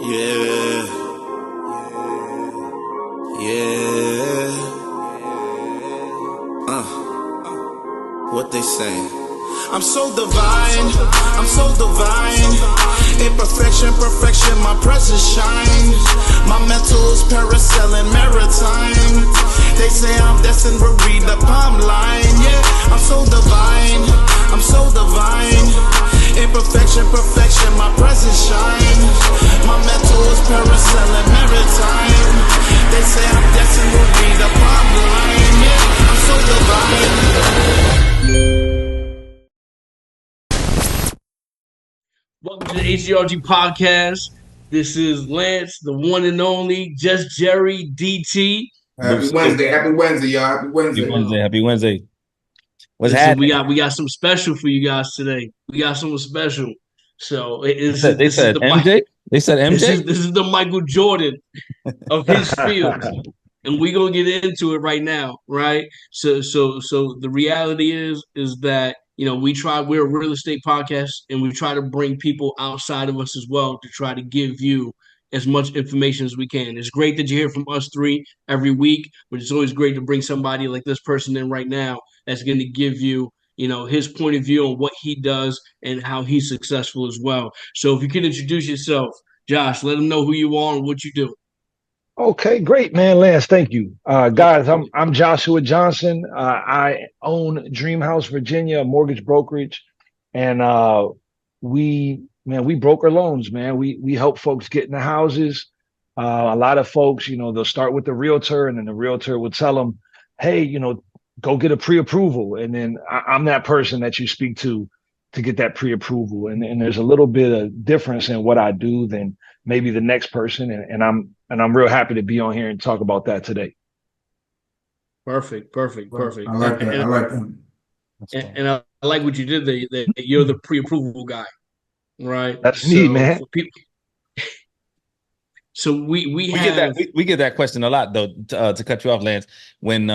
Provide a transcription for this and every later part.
Yeah, yeah. What they saying? I'm so divine, I'm so divine. Imperfection, perfection, my presence shines. My mental is parasailing maritime. They say I'm destined to read the palm line. Yeah, I'm so divine, I'm so divine. Imperfection, perfection, my presence shines. My mental is parasailing maritime. They say I'm destined to read the palm line. Yeah, I'm so divine. Welcome to the H.G.R.G podcast. This is Lance, the one and only, just Jerry DT. Happy Wednesday, y'all. Happy Wednesday. Happy Wednesday. What's Listen, happening? we got something special for you guys today. We got something special. So They said MJ. This is the Michael Jordan of his field, and we're gonna get into it right now, right? So the reality is that we're a real estate podcast, and we try to bring people outside of us as well to try to give you as much information as we can. It's great that you hear from us three every week, but it's always great to bring somebody like this person in right now that's going to give you, his point of view on what he does and how he's successful as well. So if you could introduce yourself, Josh, let them know who you are and what you do. Okay, great, man. Lance, thank you. Guys, I'm Joshua Johnson. I own Dream House Virginia, a mortgage brokerage, and we broker loans, man. We help folks get into houses. A lot of folks, they'll start with the realtor, and then the realtor will tell them, hey, go get a pre-approval. And then I'm that person that you speak to get that pre-approval. And there's a little bit of difference in what I do than maybe the next person. And I'm real happy to be on here and talk about that today. Perfect. I like that. And I like what you did there, that you're the pre-approval guy, right? That's me, man. So we get that question a lot, though, to cut you off, Lance. When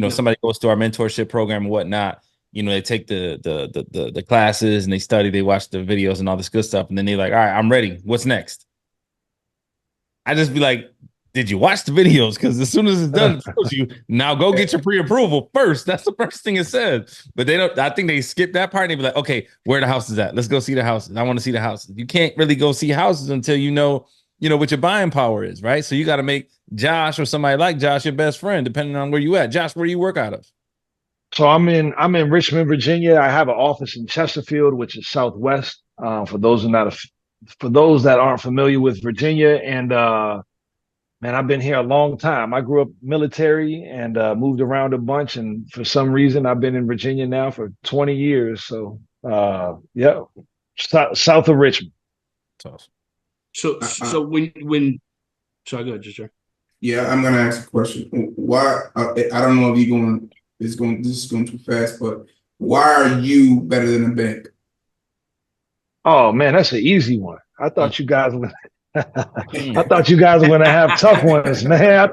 somebody goes to our mentorship program and whatnot, they take the classes and they study, they watch the videos and all this good stuff, and then they're like, all right, I'm ready. What's next? I just be like, did you watch the videos? Because as soon as it's done, it tells you, now go get your pre-approval first. That's the first thing it says. But they don't. I think they skip that part and they be like, okay, where the house is at? Let's go see the house. I want to see the house. You can't really go see houses until you know what your buying power is, right? So you got to make Josh or somebody like Josh your best friend, depending on where you at. Josh, where do you work out of? So I'm in Richmond, Virginia. I have an office in Chesterfield, which is Southwest. For those that aren't familiar with Virginia, and man, I've been here a long time. I grew up military and moved around a bunch, and for some reason, I've been in Virginia now for 20 years. So yeah, south of Richmond. That's awesome. So when sorry, go ahead, just Yeah, I'm gonna ask a question. Why? I don't know if this is going too fast, but why are you better than a bank? Oh man, that's an easy one. I thought you guys were going to have tough ones, man.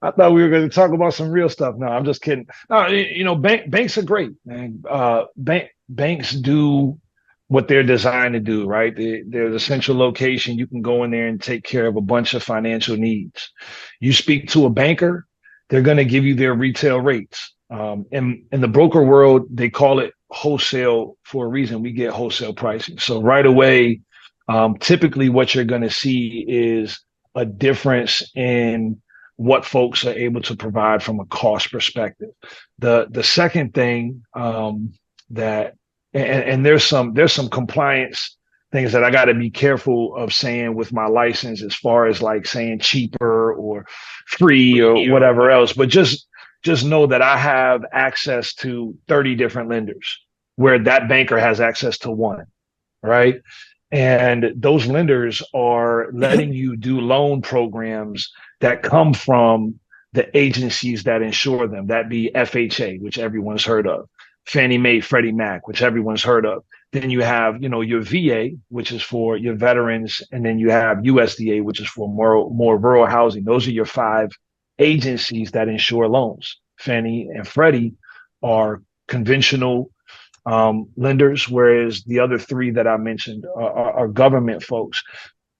I thought we were going to talk about some real stuff. No, I'm just kidding. No, banks are great, man. Banks do what they're designed to do, right? There's a central location. You can go in there and take care of a bunch of financial needs. You speak to a banker, they're going to give you their retail rates. In the broker world, they call it wholesale for a reason. We get wholesale pricing. So right away, typically what you're going to see is a difference in what folks are able to provide from a cost perspective. The second thing that there's some compliance things that I got to be careful of saying with my license, as far as like saying cheaper or free or whatever else, but just know that I have access to 30 different lenders where that banker has access to one, right? And those lenders are letting you do loan programs that come from the agencies that insure them. That be FHA, which everyone's heard of, Fannie Mae, Freddie Mac, which everyone's heard of. Then you have, your VA, which is for your veterans, and then you have USDA, which is for more rural housing. Those are your 5 agencies that insure loans. Fannie and Freddie are conventional lenders, whereas the other 3 that I mentioned are government folks.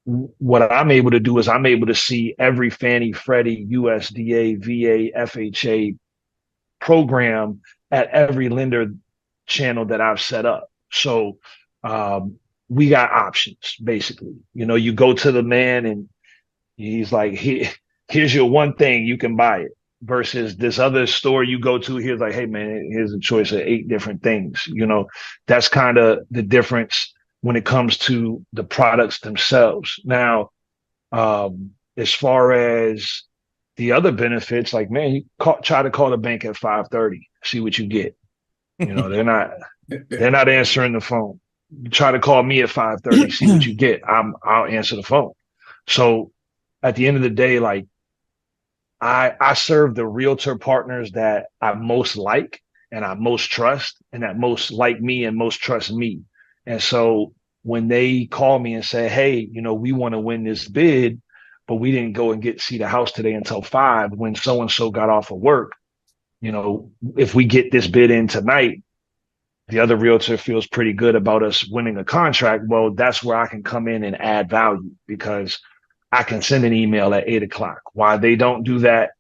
what I'm able to do is I'm able to see every Fannie, Freddie, USDA, VA, FHA program at every lender channel that I've set up. So um, we got options basically. You know, you go to the man and he's like, here's your one thing, you can buy it. Versus this other store you go to, here's like, hey man, here's a choice of 8 different things. You know, that's kind of the difference when it comes to the products themselves. Now, as far as the other benefits, like man, try to call the bank at 5:30, see what you get. You know, they're not answering the phone. You try to call me at 5:30, see what you get. I'll answer the phone. So at the end of the day, like I serve the realtor partners that I most like and I most trust and that most like me and most trust me. And so when they call me and say, hey, you know, we want to win this bid, but we didn't go and see the house today until 5 when so and so got off of work. You know, if we get this bid in tonight, the other realtor feels pretty good about us winning a contract. Well, that's where I can come in and add value because I can send an email at 8 o'clock. Why they don't do that,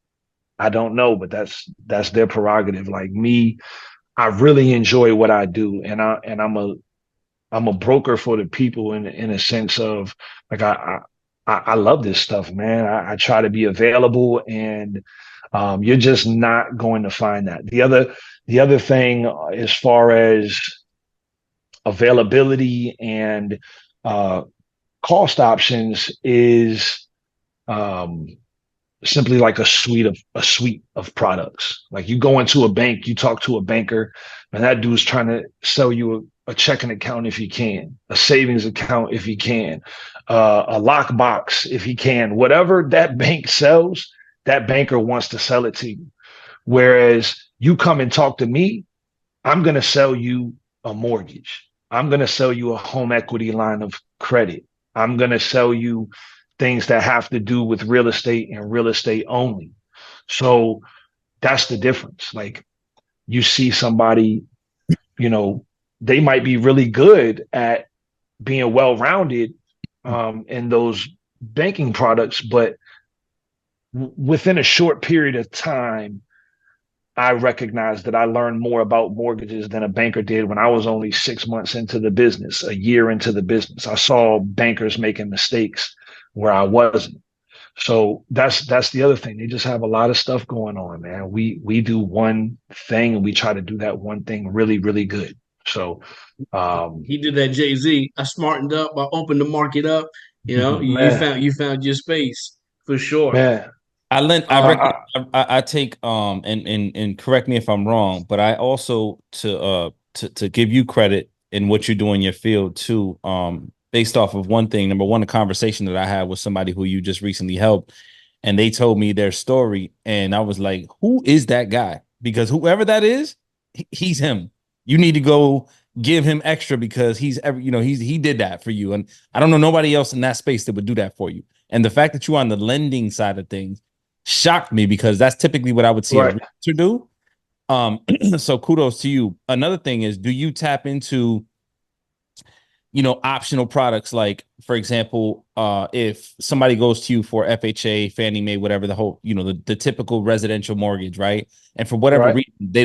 I don't know, but that's their prerogative. Like me, I really enjoy what I do, and I'm a broker for the people in a sense of like I love this stuff, man. I try to be available, and you're just not going to find that. The other thing as far as availability and cost options is simply like a suite of products. Like you go into a bank, you talk to a banker, and that dude's trying to sell you a checking account if he can, a savings account if he can, a lockbox if he can. Whatever that bank sells, that banker wants to sell it to you. Whereas you come and talk to me, I'm going to sell you a mortgage. I'm going to sell you a home equity line of credit. I'm going to sell you things that have to do with real estate and real estate only. So that's the difference. Like you see somebody, you know, they might be really good at being well-rounded in those banking products, but within a short period of time, I recognized that I learned more about mortgages than a banker did when I was only 6 months into the business, a year into the business. I saw bankers making mistakes where I wasn't. So that's the other thing. They just have a lot of stuff going on, man. We do one thing and we try to do that one thing really, really good. So he did that Jay-Z. I smartened up, I opened the market up. You know, you found your space for sure. Man. I take and correct me if I'm wrong, but I also to give you credit in what you do in your field too, based off of one thing. Number one, a conversation that I had with somebody who you just recently helped, and they told me their story, and I was like, who is that guy? Because whoever that is, he's him. You need to go give him extra because he did that for you. And I don't know nobody else in that space that would do that for you. And the fact that you're on the lending side of things shocked me because that's typically what I would see a realtor do. So kudos to you. Another thing is, do you tap into, you know, optional products? Like, for example, if somebody goes to you for FHA, Fannie Mae, whatever, the whole, you know, the typical residential mortgage, right? And for whatever reason, they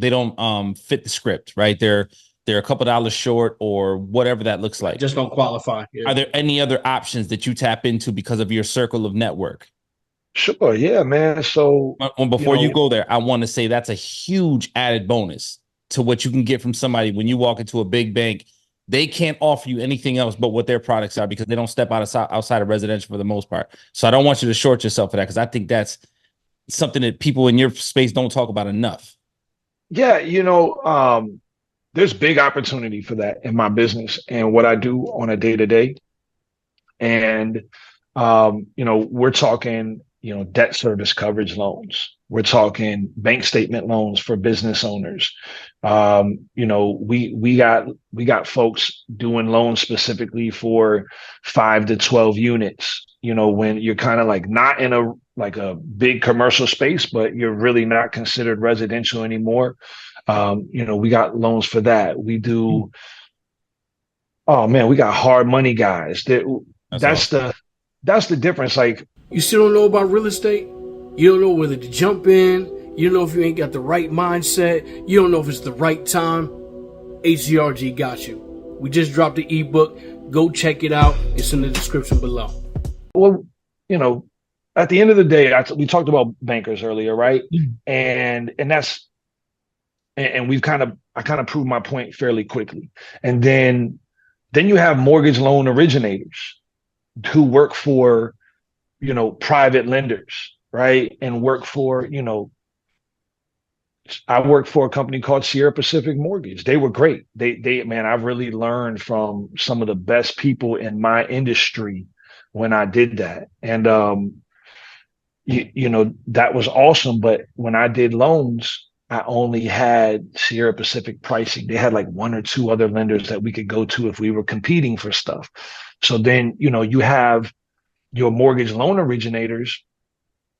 don't fit the script, right? They're a couple dollars short or whatever that looks like. Just don't qualify. Yeah. Are there any other options that you tap into because of your circle of network? Sure. Yeah, man. So before you go there, I want to say that's a huge added bonus to what you can get from somebody when you walk into a big bank. They can't offer you anything else but what their products are because they don't step outside of residential for the most part. So I don't want you to short yourself for that because I think that's something that people in your space don't talk about enough. Yeah, you know, there's big opportunity for that in my business and what I do on a day-to-day. And, you know, we're talking, you know, debt service coverage loans. We're talking bank statement loans for business owners. You know, we got folks doing loans specifically for 5 to 12 units, you know, when you're kind of like not in a big commercial space, but you're really not considered residential anymore. You know, we got loans for that. We do, oh man, we got hard money guys that that's the difference. Like, You still don't know about real estate? You don't know whether to jump in. You don't know if you ain't got the right mindset. You don't know if it's the right time. H.G.R.G got you. We just dropped the ebook. Go check it out. It's in the description below. well, you know, at the end of the day, we talked about bankers earlier, right? And that's and I kind of proved my point fairly quickly. And then you have mortgage loan originators who work for, private lenders, right? And work for, I worked for a company called Sierra Pacific Mortgage. They were great. Man, I really learned from some of the best people in my industry when I did that. And, that was awesome. But when I did loans, I only had Sierra Pacific pricing. They had like one or two other lenders that we could go to if we were competing for stuff. So then, you have your mortgage loan originators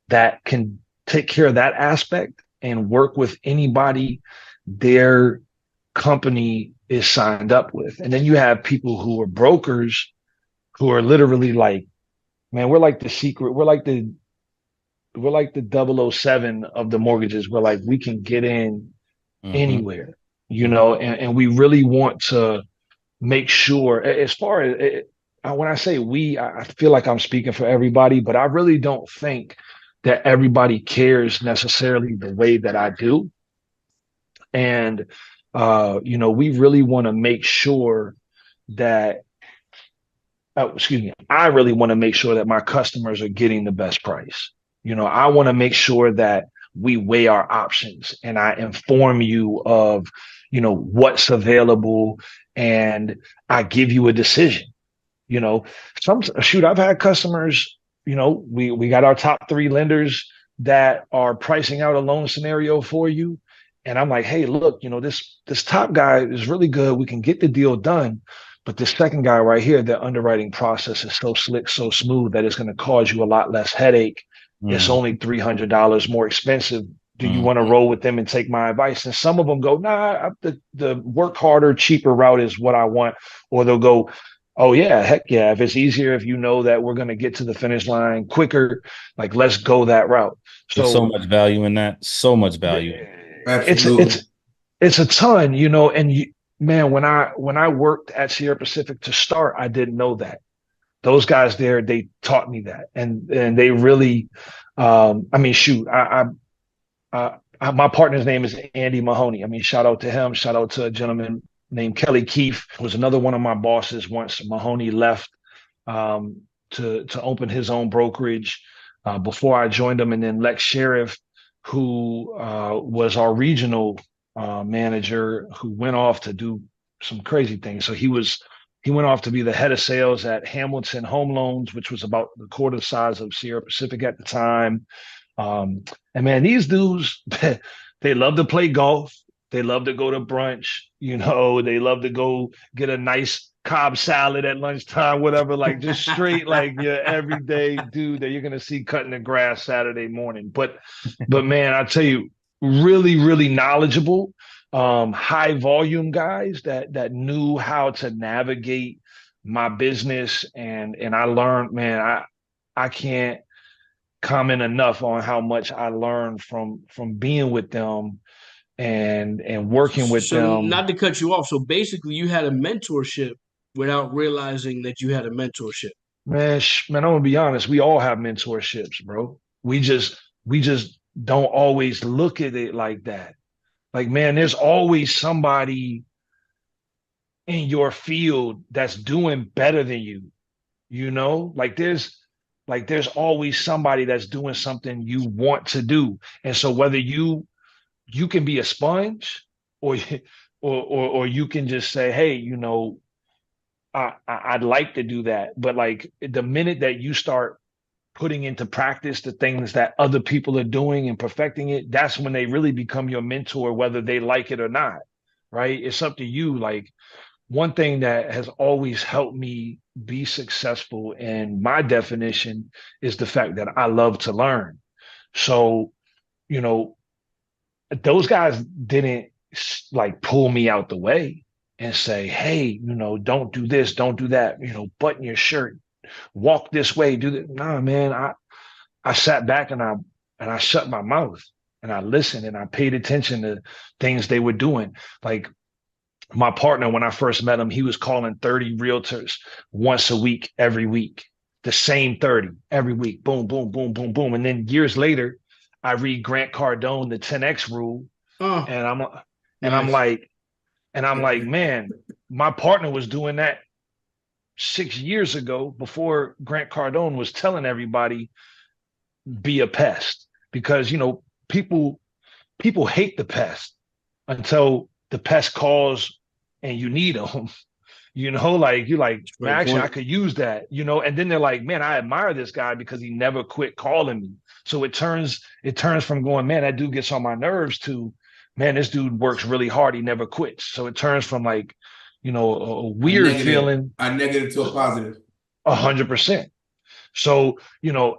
that can take care of that aspect and work with anybody their company is signed up with. And then you have people who are brokers who are literally like, man, we're like the secret, we're like the 007 of the mortgages. We're like, we can get in anywhere, and we really want to make sure, as far as when I say we, I feel like I'm speaking for everybody, but I really don't think that everybody cares necessarily the way that I do. And, we really want to make sure that, I really want to make sure that my customers are getting the best price. I want to make sure that we weigh our options and I inform you of, what's available and I give you a decision. I've had customers, we got our top 3 lenders that are pricing out a loan scenario for you. And I'm like, hey, look, this top guy is really good. We can get the deal done. But this second guy right here, the underwriting process is so slick, so smooth that it's going to cause you a lot less headache. It's only $300 more expensive. Do you want to roll with them and take my advice? And some of them go, nah, the work harder, cheaper route is what I want. Or they'll go, oh yeah, heck yeah. If it's easier, if you know that we're going to get to the finish line quicker, like let's go that route. There's so much value in that. So much value. Absolutely. It's a ton, and man, when I worked at Sierra Pacific to start, I didn't know that. Those guys there, they taught me that, and they really, my partner's name is Andy Mahoney. Shout out to him. Shout out to a gentleman named Kelly Keefe, who was another one of my bosses once Mahoney left to open his own brokerage before I joined him, and then Lex Sheriff, who was our regional manager, who went off to do some crazy things. So he went off to be the head of sales at Hamilton Home Loans, which was about the quarter the size of Sierra Pacific at the time. And man, these dudes, they love to play golf. They love to go to brunch. They love to go get a nice Cobb salad at lunchtime, whatever, like just straight, like your everyday dude that you're going to see cutting the grass Saturday morning. But man, I tell you, really, really knowledgeable. High volume guys that knew how to navigate my business, and I learned, man, I can't comment enough on how much I learned from being with them and working with them. Not to cut you off, so basically you had a mentorship without realizing that you had a mentorship. Man, I'm gonna be honest, we all have mentorships, bro. We just don't always look at it like that. Like, man, there's always somebody in your field that's doing better than you. There's always somebody that's doing something you want to do. And so whether you can be a sponge or you can just say, hey, I'd like to do that. But like the minute that you start putting into practice the things that other people are doing and perfecting it, that's when they really become your mentor, whether they like it or not, right? It's up to you. Like, one thing that has always helped me be successful in my definition is the fact that I love to learn. So, those guys didn't like pull me out the way and say, hey, don't do this, don't do that, button your shirt, walk this way, do that. Nah, man, I sat back and I shut my mouth and I listened and I paid attention to things they were doing. Like my partner, when I first met him, he was calling 30 realtors once a week, every week, the same 30 every week. Boom, boom, boom, boom, boom. And then years later, I read Grant Cardone, the 10X rule, Oh, and I'm nice. like, man, my partner was doing that 6 years ago before Grant Cardone was telling everybody be a pest because people hate the pest until the pest calls and you need them. Like you're like, man, Great actually, I point. could use that, and then they're like, man, I admire this guy because he never quit calling me. So it turns from going, man, that dude gets on my nerves to, man, this dude works really hard. He never quits. So it turns from like, a weird feeling, a negative to a positive. 100%. So,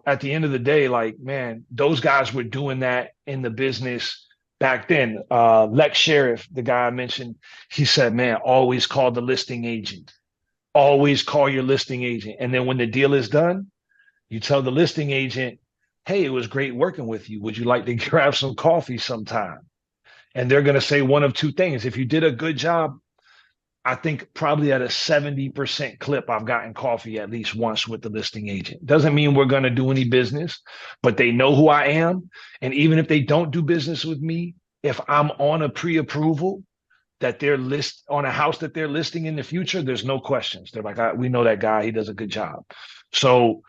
at the end of the day, like, man, those guys were doing that in the business back then. Lex Sheriff, the guy I mentioned, he said, man, always call the listing agent. Always call your listing agent. And then when the deal is done, you tell the listing agent, hey, it was great working with you. Would you like to grab some coffee sometime? And they're going to say one of two things. If you did a good job, I think probably at a 70% clip, I've gotten coffee at least once with the listing agent. Doesn't mean we're going to do any business, but they know who I am. And even if they don't do business with me, if I'm on a pre-approval that they're list on a house that they're listing in the future, there's no questions. They're like, we know that guy. He does a good job. So,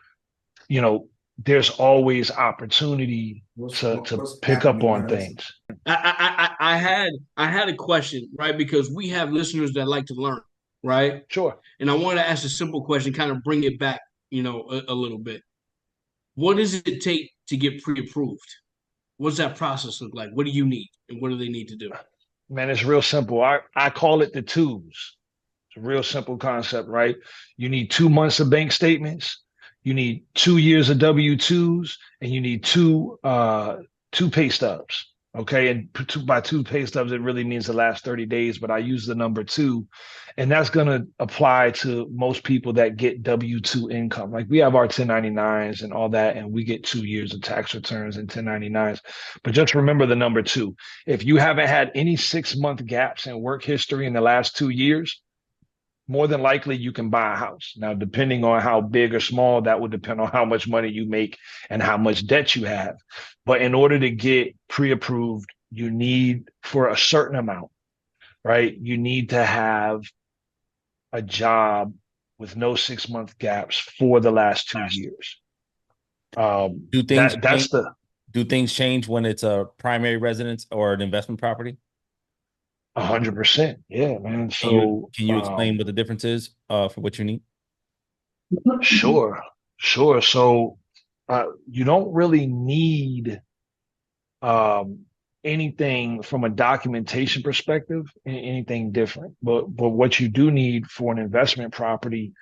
there's always opportunity to pick up happening, on guys? things. I had a question, right? Because we have listeners that like to learn, right? Sure. And I want to ask a simple question, kind of bring it back, a little bit. What does it take to get pre-approved? What does that process look like? What do you need, and what do they need to do? Man, it's real simple. I call it the twos. It's a real simple concept, right? You need 2 months of bank statements, you need 2 years of W-2s, and you need two pay stubs. Okay. And by two pay stubs, it really means the last 30 days, but I use the number two. And that's going to apply to most people that get W-2 income. Like we have our 1099s and all that, and we get 2 years of tax returns and 1099s. But just remember the number two. If you haven't had any 6-month gaps in work history in the last 2 years, more than likely you can buy a house. Now, depending on how big or small, that would depend on how much money you make and how much debt you have. But in order to get pre-approved, you need, for a certain amount, right? You need to have a job with no 6-month gaps for the last 2 years. Do things That's change? Do things change when it's a primary residence or an investment property? 100%. Yeah, man. So can you explain what the difference is for what you need? Sure. So you don't really need anything from a documentation perspective, anything different. But what you do need for an investment property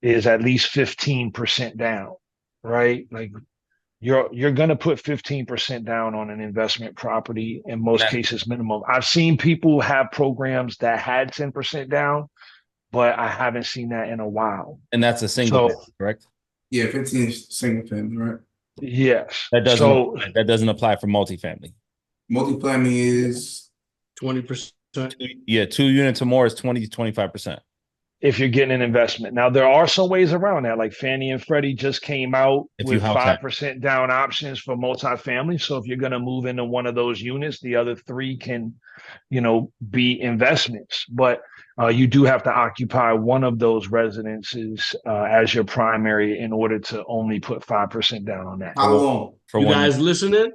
is at least 15% down, right? Like you're going to put 15% down on an investment property, in most cases minimum. I've seen people have programs that had 10% down, but I haven't seen that in a while. And that's a single family, correct? Yeah, 15 single family, right? Yes. That doesn't apply for multifamily. Multifamily is 20%. Yeah, 2 units or more is 20 to 25%. If you're getting an investment. Now, there are some ways around that. Like Fannie and Freddie just came out with 5% down options for multifamily. So if you're going to move into one of those units, the other three can, be investments. But you do have to occupy one of those residences as your primary in order to only put 5% down on that. how long? You guys listening?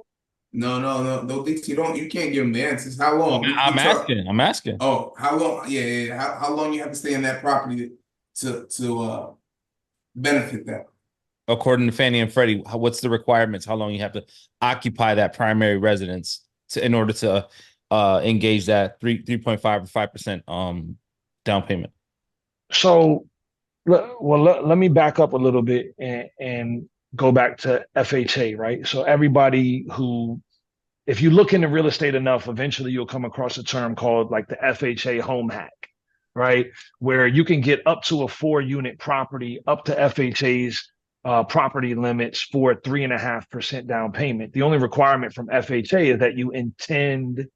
No. Don't think you can't give them the answers. How long? I'm asking. Oh, how long? Yeah. How long you have to stay in that property to benefit that? According to Fannie and Freddie, what's the requirements? How long you have to occupy that primary residence in order to engage that 3.5 or 5% down payment? So, let me back up a little bit and go back to FHA, right? So everybody if you look into real estate enough, eventually you'll come across a term called like the FHA home hack, right? Where you can get up to a 4-unit property, up to FHA's property limits for 3.5% down payment. The only requirement from FHA is that you intend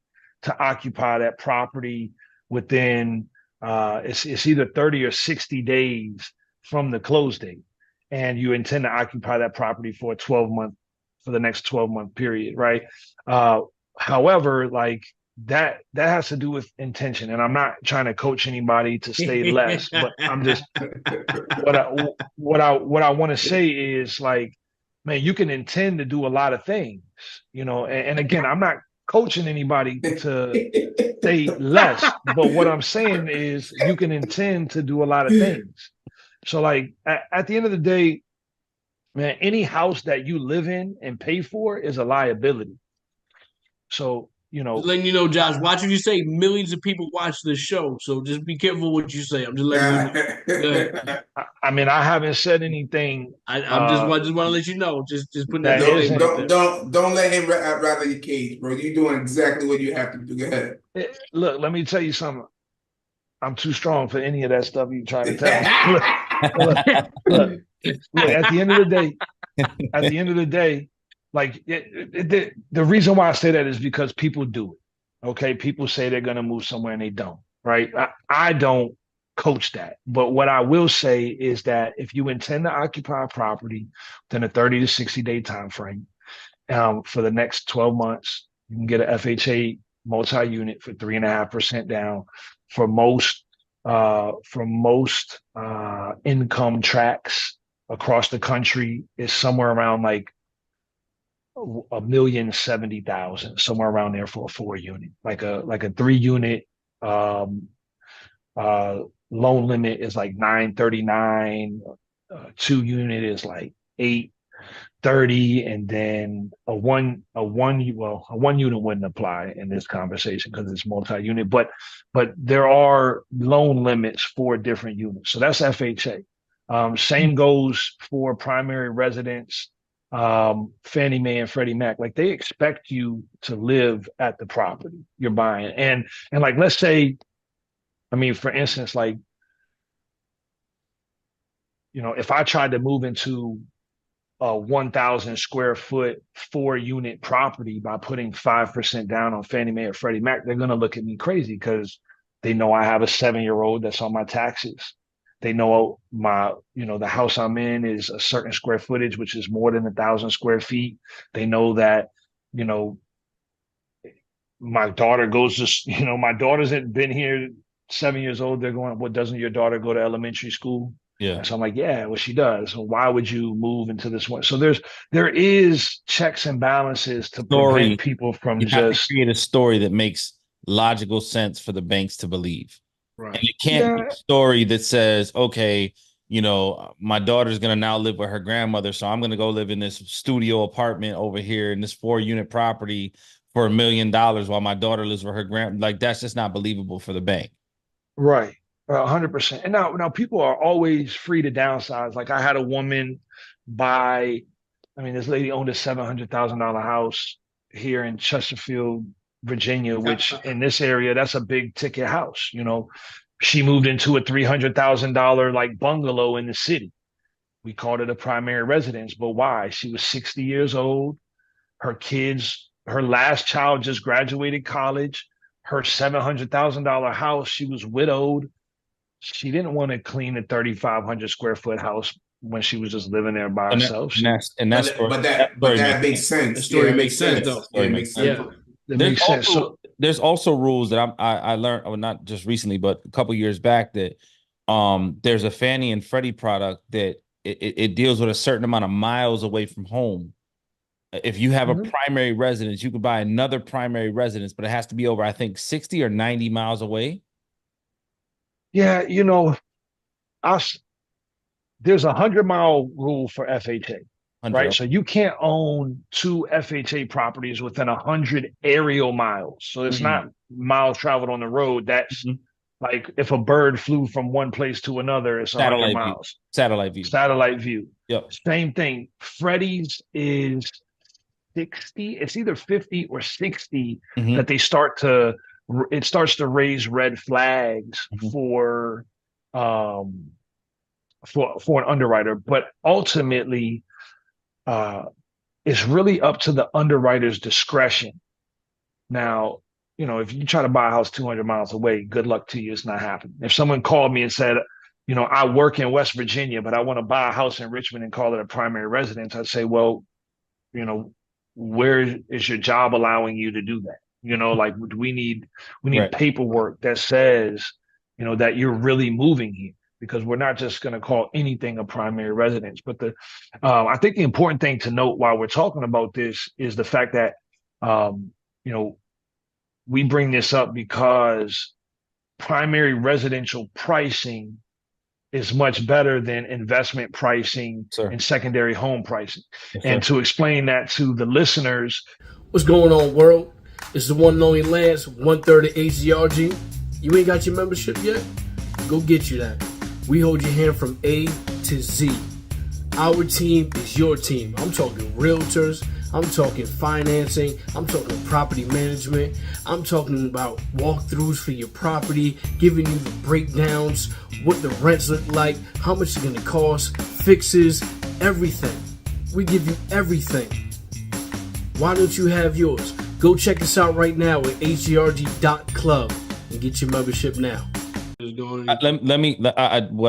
to occupy that property within it's either 30 or 60 days from the close date, and you intend to occupy that property for the next 12-month period, right? However, like that has to do with intention, and I'm not trying to coach anybody to stay less, but I'm just what I want to say is, like, man, you can intend to do a lot of things, and again, I'm not coaching anybody to say less, but what I'm saying is you can intend to do a lot of things. So like at the end of the day, man, any house that you live in and pay for is a liability. So, Just letting you know, Josh, watch what you say. Millions of people watch this show, so just be careful what you say. I'm just letting you know. Go ahead. I mean, I haven't said anything. I just want to let you know. Just putting that That disclaimer out there. Don't let him rattle your cage, bro. You're doing exactly what you have to do. Go ahead. Look, let me tell you something. I'm too strong for any of that stuff you're trying to tell me. Look, at the end of the day, like the reason why I say that is because people do it. Okay, people say they're gonna move somewhere and they don't. Right? I don't coach that, but what I will say is that if you intend to occupy a property within a 30 to 60-day time frame, for the next 12 months, you can get an FHA multi-unit for 3.5% down. For most income tracks across the country, is somewhere around like $1,070,000, somewhere around there for a 4-unit. Like a 3-unit loan limit is like 939. 2-unit is like 830, and then a one unit wouldn't apply in this conversation because it's multi-unit, but there are loan limits for different units. So that's FHA. Same goes for primary residence, Fannie Mae and Freddie Mac. Like, they expect you to live at the property you're buying. And like, let's say, I mean, for instance, like, if I tried to move into a 1,000 square foot 4-unit property by putting 5% down on Fannie Mae or Freddie Mac, they're going to look at me crazy because they know I have a 7-year-old that's on my taxes. They know the house I'm in is a certain square footage, which is more than 1,000 square feet. They know that, my daughter goes to, my daughter's been here 7 years old. They're going, what, doesn't your daughter go to elementary school? Yeah. So I'm like, yeah, well, she does. So why would you move into this one? So there is checks and balances to prevent people from you have to create a story that makes logical sense for the banks to believe. Right. And it can't be a story that says, okay, my daughter's going to now live with her grandmother, so I'm going to go live in this studio apartment over here in this 4-unit property for $1 million while my daughter lives with her like, that's just not believable for the bank. Right. 100%. And now people are always free to downsize. Like, I had a woman this lady owned a $700,000 house here in Chesterfield, Virginia, which in this area, that's a big ticket house. She moved into a $300,000 like bungalow in the city. We called it a primary residence, but why? She was 60 years old. Her last child just graduated college. Her $700,000 house, she was widowed. She didn't want to clean a 3,500 square foot house when she was just living there by herself. But that makes sense. The story makes sense, though. Yeah, it makes sense. There's also rules that I learned, not just recently, but a couple years back, that there's a Fannie and Freddie product that it deals with a certain amount of miles away from home. If you have a primary residence, you could buy another primary residence, but it has to be over, I think, 60 or 90 miles away. Yeah, there's a 100-mile rule for FHA, right? So you can't own 2 FHA properties within 100 aerial miles. So it's not miles traveled on the road. That's like if a bird flew from one place to another, it's 100 miles. Satellite view. Yep. Same thing. Freddie's is 60. It's either 50 or 60 that they start to it starts to raise red flags for um for an underwriter. But ultimately, it's really up to the underwriter's discretion. Now, if you try to buy a house 200 miles away, good luck to you. It's not happening. If someone called me and said, I work in West Virginia, but I want to buy a house in Richmond and call it a primary residence, I'd say, well, where is your job allowing you to do that? Like we need Right. paperwork that says, that you're really moving here, because we're not just going to call anything a primary residence. But I think the important thing to note while we're talking about this is the fact that, we bring this up because primary residential pricing is much better than investment pricing Sir. and secondary home pricing. Yes, and sir. to explain that to the listeners, What's going on, world? It's the one and only Lance, 1/3 of H.G.R.G. You ain't got your membership yet? Go get you that. We hold your hand from A to Z. Our team is your team. I'm talking realtors. I'm talking financing. I'm talking property management. I'm talking about walkthroughs for your property, giving you the breakdowns, what the rents look like, how much it's going to cost, fixes, everything. We give you everything. Why don't you have yours? Go check us out right now at hgrg.club and get your membership now. What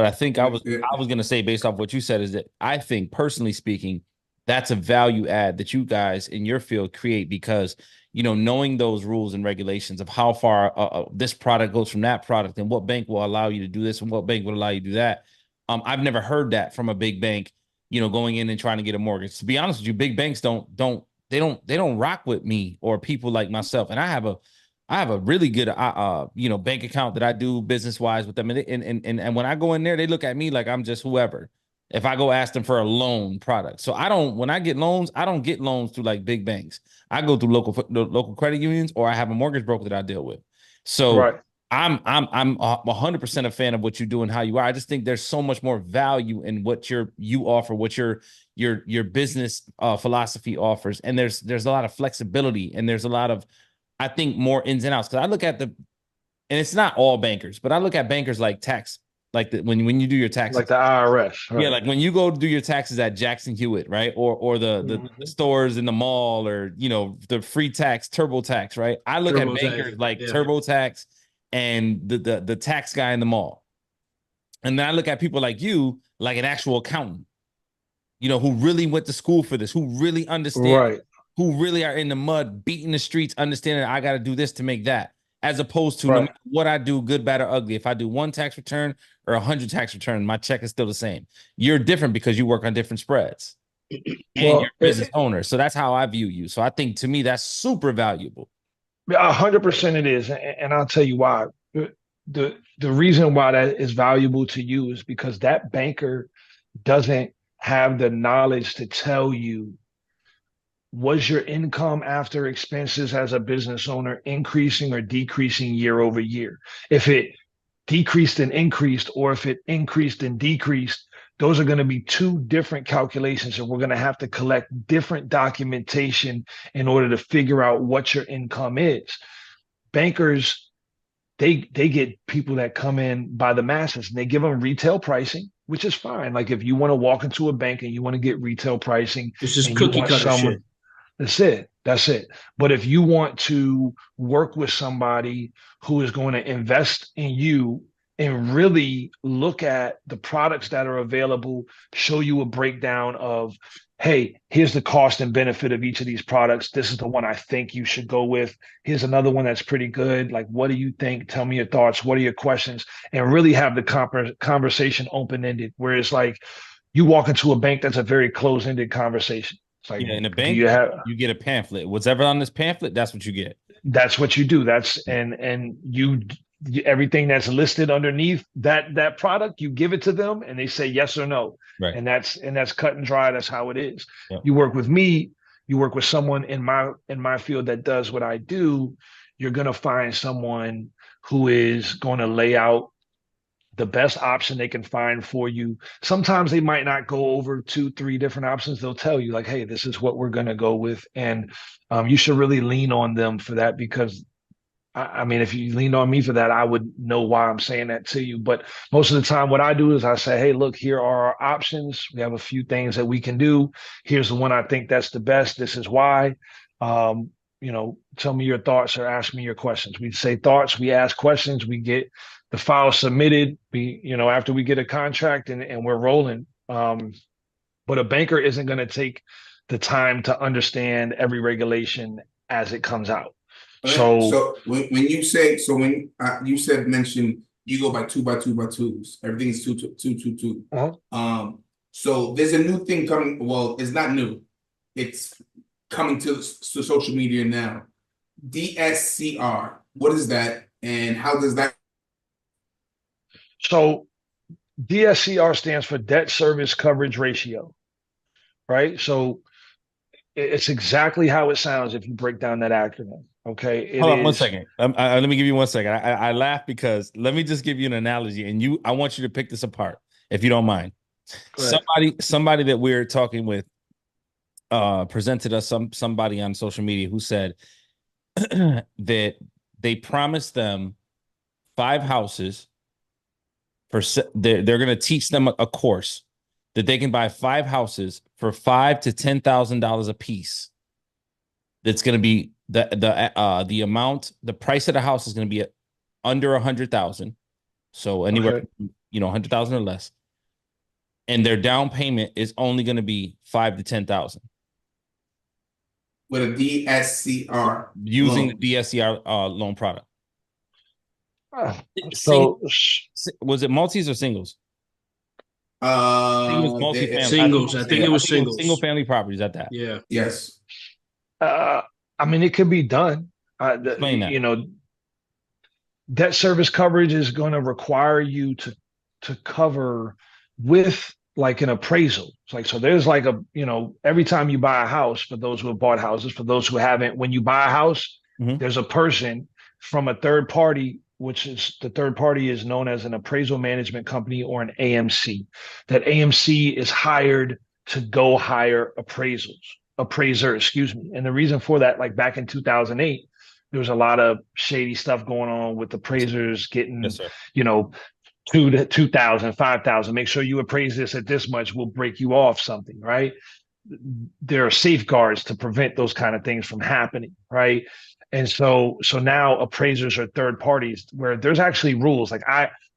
I think I was going to say based off what you said is that I think, personally speaking, that's a value add that you guys in your field create, because knowing those rules and regulations of how far this product goes from that product, and what bank will allow you to do this and what bank will allow you to do that. I've never heard that from a big bank, going in and trying to get a mortgage. To be honest with you, big banks don't rock with me or people like myself. And I have a really good bank account that I do business wise with them, and when I go in there, they look at me like I'm just whoever. If I go ask them for a loan product, so when I get loans, I don't get loans through like big banks. I go through local credit unions, or I have a mortgage broker that I deal with. So right. I'm 100% a fan of what you do and how you are. I just think there's so much more value in what you offer, what your business philosophy offers, and there's a lot of flexibility, and there's a lot of, I think, more ins and outs. Because I look at and it's not all bankers, but I look at bankers like tax, like when you do your taxes, Like the IRS. Right? Yeah, like when you go do your taxes at Jackson Hewitt, right, or the stores in the mall, or the free tax, TurboTax, right? I look at bankers like TurboTax and the tax guy in the mall, and then I look at people like you, like an actual accountant, who really went to school for this, who really understand, right, who really are in the mud, beating the streets, understanding I got to do this to make that, as opposed to right. no matter what I do, good, bad, or ugly. If I do one tax return or 100 tax return, my check is still the same. You're different because you work on different spreads, and you're a business owner. So that's how I view you. So I think, to me, that's super valuable. 100% it is, and I'll tell you why. The reason why that is valuable to you is because that banker doesn't have the knowledge to tell you, was your income after expenses as a business owner increasing or decreasing year over year? If it decreased and increased, or if it increased and decreased, those are going to be two different calculations, and we're going to have to collect different documentation in order to figure out what your income is. Bankers, they get people that come in by the masses, and they give them retail pricing, which is fine. Like if you want to walk into a bank and you want to get retail pricing, this is cookie cutter shit. That's it. But if you want to work with somebody who is going to invest in you and really look at the products that are available, show you a breakdown of, hey, here's the cost and benefit of each of these products. This is the one I think you should go with. Here's another one that's pretty good. Like, what do you think? Tell me your thoughts. What are your questions? And really have the conversation open-ended, where it's like you walk into a bank, that's a very closed-ended conversation. Like, in a bank, you get a pamphlet. Whatever on this pamphlet, that's what you get. That's what you do. That's and you everything that's listed underneath that product, you give it to them, and they say yes or no. Right. And that's cut and dry. That's how it is. Yep. You work with me. You work with someone in my field that does what I do. You're gonna find someone who is going to lay out the best option they can find for you. Sometimes they might not go over 2-3 different options. They'll tell you like, hey, this is what we're going to go with. And you should really lean on them for that, because I mean, if you lean on me for that, I would know why I'm saying that to you. But most of the time, what I do is I say, hey, look, here are our options. We have a few things that we can do. Here's the one I think that's the best. This is why. Tell me your thoughts or ask me your questions. We say thoughts, we ask questions, we get the file submitted. After we get a contract and we're rolling. But a banker isn't going to take the time to understand every regulation as it comes out. So when you say, you said mention you go by 2x2x2s, everything's two. So there's a new thing coming. Well, it's not new. It's coming to social media now. DSCR. What is that, and how does that? So DSCR stands for debt service coverage ratio, right? So it's exactly how it sounds if you break down that acronym. Okay. Hold on 1 second. Let me give you 1 second. I laugh because let me just give you an analogy, and I want you to pick this apart if you don't mind. Somebody that we're talking with presented us somebody on social media who said that they promised them 5 houses they're going to teach them a course that they can buy 5 houses for $5,000 to $10,000 a piece. That's going to be the amount. The price of the house is going to be under 100,000, so anywhere from, 100,000 or less, and their down payment is only going to be $5,000 to $10,000. With a DSCR using loan. the DSCR loan product. So was it multis or singles? I think it was multifamily. Singles. I think it was singles. Single family properties at that. Yeah. Yes. I mean, it could be done. Explain that. Debt service coverage is going to require you to cover with like an appraisal. It's like, so there's like every time you buy a house, for those who have bought houses, for those who haven't, when you buy a house, there's a person from a third party, which is the third party is known as an appraisal management company or an AMC. That AMC is hired to go hire appraiser, excuse me. And the reason for that, like back in 2008, there was a lot of shady stuff going on with appraisers getting, Yes, sir. 2,000, 5,000. Make sure you appraise this at this much. We'll break you off something, right? There are safeguards to prevent those kind of things from happening, right? And so now appraisers are third parties where there's actually rules. Like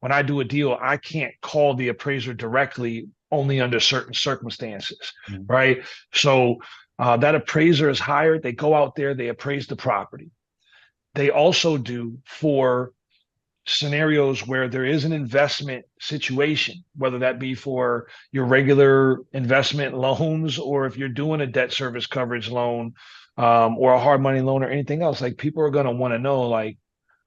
when I do a deal, I can't call the appraiser directly, only under certain circumstances, right? So that appraiser is hired. They go out there, they appraise the property. They also do for scenarios where there is an investment situation, whether that be for your regular investment loans or if you're doing a debt service coverage loan or a hard money loan or anything else. Like people are going to want to know, like,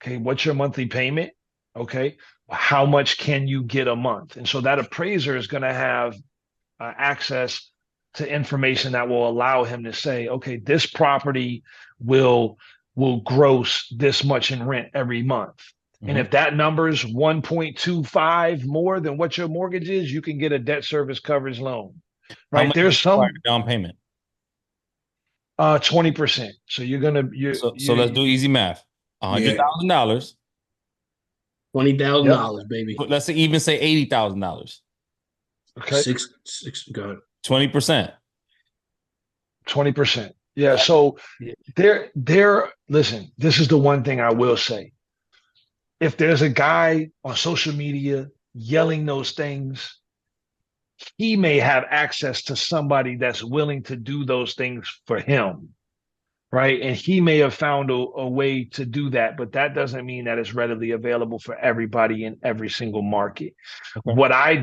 okay, what's your monthly payment? Okay, how much can you get a month? And so that appraiser is going to have access to information that will allow him to say, okay, this property will gross this much in rent every month. And if that number is 1.25 more than what your mortgage is, you can get a debt service coverage loan. Right? There's some down payment. 20%. So you're gonna so let's do easy math. $100,000. $20,000, baby. Let's even say $80,000. Okay. Six. Go ahead. 20%. 20%. Yeah. So listen, this is the one thing I will say. If there's a guy on social media yelling those things, he may have access to somebody that's willing to do those things for him, right? And he may have found a way to do that, but that doesn't mean that it's readily available for everybody in every single market. Okay. What I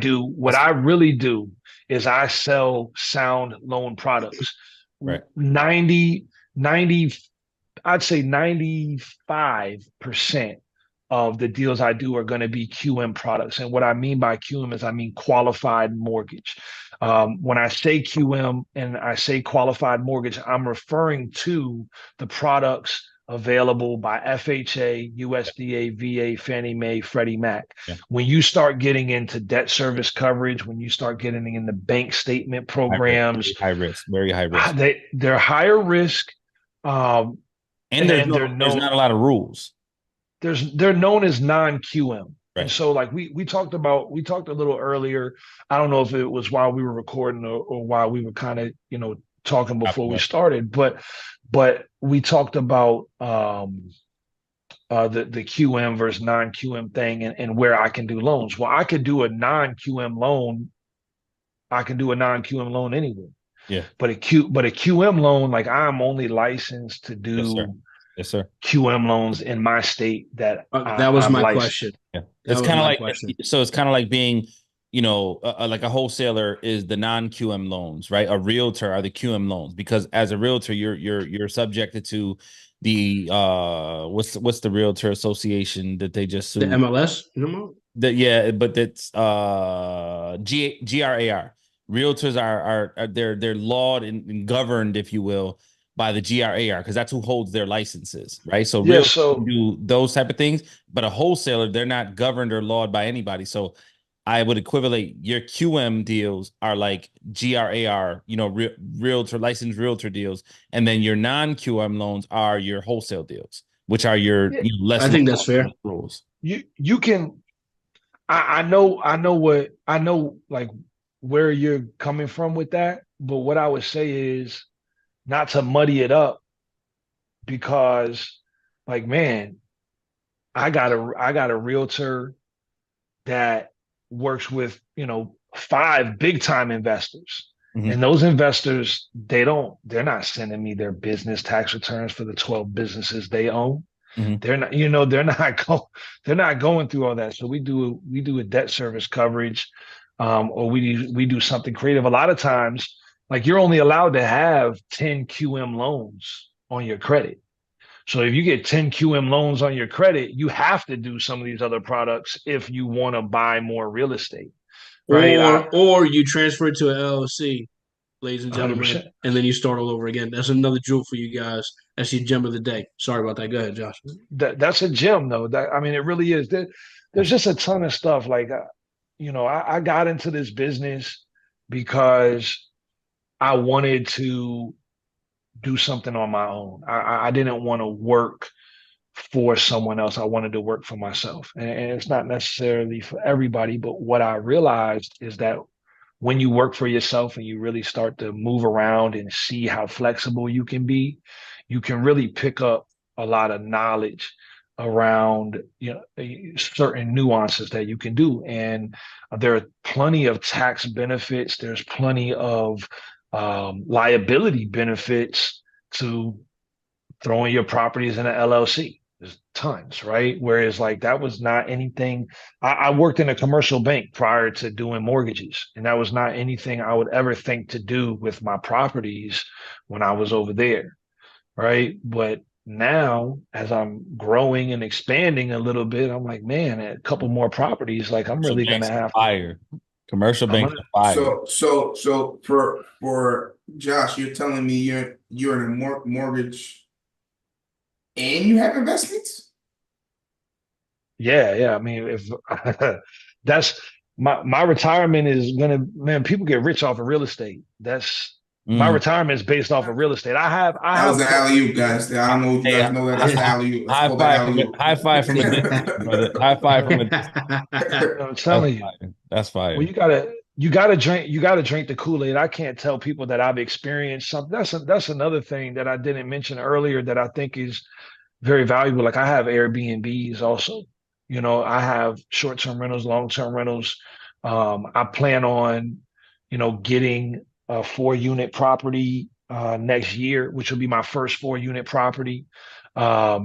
really do is I sell sound loan products. Right. I'd say 95% of the deals I do are going to be QM products. And what I mean by QM is I mean qualified mortgage. When I say QM and I say qualified mortgage, I'm referring to the products available by FHA, USDA, VA, Fannie Mae, Freddie Mac. Yeah. When you start getting into debt service coverage, when you start getting in the bank statement programs, very high risk. They're higher risk. And there's not a lot of rules. they're known as non-QM. Right. And so like we talked a little earlier. I don't know if it was while we were recording or while we were kind of, talking before we started, but we talked about the QM versus non-QM thing and where I can do loans. Well, I could do a non-QM loan. I can do a non-QM loan anywhere. Yeah. But a QM loan, like I'm only licensed to do Yes, sir. QM loans in my state that that was I'm my licensed. question. Yeah. It's kind of like so it's kind of like being, like a wholesaler is the non-QM loans, right? A realtor are the QM loans, because as a realtor, you're subjected to the what's the realtor association that they just sued? The MLS, But that's G.R.A.R. Realtors are they're lawed and governed, if you will, by the G.R.A.R. because that's who holds their licenses, right? So realtors do those type of things, but a wholesaler, they're not governed or lawed by anybody. So I would equivalent your QM deals are like G.R.A.R., realtor, licensed realtor deals, and then your non-QM loans are your wholesale deals, which are your less. I think that's fair. Rules. You can. I know like where you're coming from with that, but what I would say is not to muddy it up, because like, man, I got a realtor that works with 5 big time investors, and those investors, they're not sending me their business tax returns for the 12 businesses they own. They're not, they're not going through all that. So we do a debt service coverage, or we do something creative. A lot of times, like, you're only allowed to have 10 QM loans on your credit. So if you get 10 QM loans on your credit, you have to do some of these other products if you want to buy more real estate, right? Or you transfer it to an LLC, ladies and gentlemen, 100%. and then you start all over again. That's another jewel for you guys. That's your gem of the day. Sorry about that. Go ahead, Josh. That's a gem, though. It really is. There's just a ton of stuff. Like, I got into this business because I wanted to do something on my own. I didn't want to work for someone else. I wanted to work for myself. And it's not necessarily for everybody, but what I realized is that when you work for yourself and you really start to move around and see how flexible you can be, you can really pick up a lot of knowledge around certain nuances that you can do. And there are plenty of tax benefits. There's plenty of liability benefits to throwing your properties in an LLC. There's tons, right? Whereas, like, that was not anything. I worked in a commercial bank prior to doing mortgages, and that was not anything I would ever think to do with my properties when I was over there, right? But now, as I'm growing and expanding a little bit, I'm like, man, a couple more properties, like, I'm really going to have fire. Commercial banks are fire. So for Josh, you're telling me you're in a mortgage and you have investments? Yeah. I mean, if that's my retirement is gonna, man, people get rich off of real estate. My retirement is based off of real estate. That was the alley-oop, guys. I don't know if you guys know that. That's the alley-oop. High five from a distance, brother. High five from a distance. I'm telling you. That's fire. Well, you gotta drink the Kool-Aid. I can't tell people that I've experienced something. That's another thing that I didn't mention earlier that I think is very valuable. Like, I have Airbnbs also. I have short-term rentals, long-term rentals. I plan on, getting a 4-unit property next year, which will be my first 4-unit property. I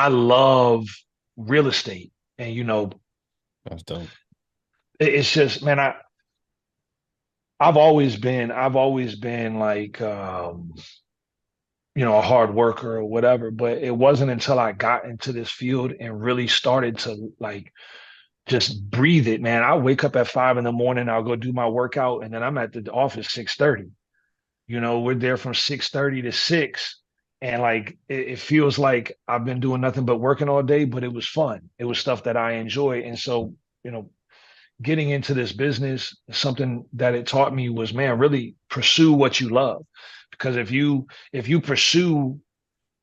love real estate, and that's dope. It's just, man, I've always been like, a hard worker or whatever, but it wasn't until I got into this field and really started to, like, just breathe it, man. I wake up at 5 a.m. I'll go do my workout, and then I'm at the office 6:30. We're there from 6:30 to 6. And, like, it feels like I've been doing nothing but working all day, but it was fun. It was stuff that I enjoy. And so, getting into this business, something that it taught me was, man, really pursue what you love. Because if you pursue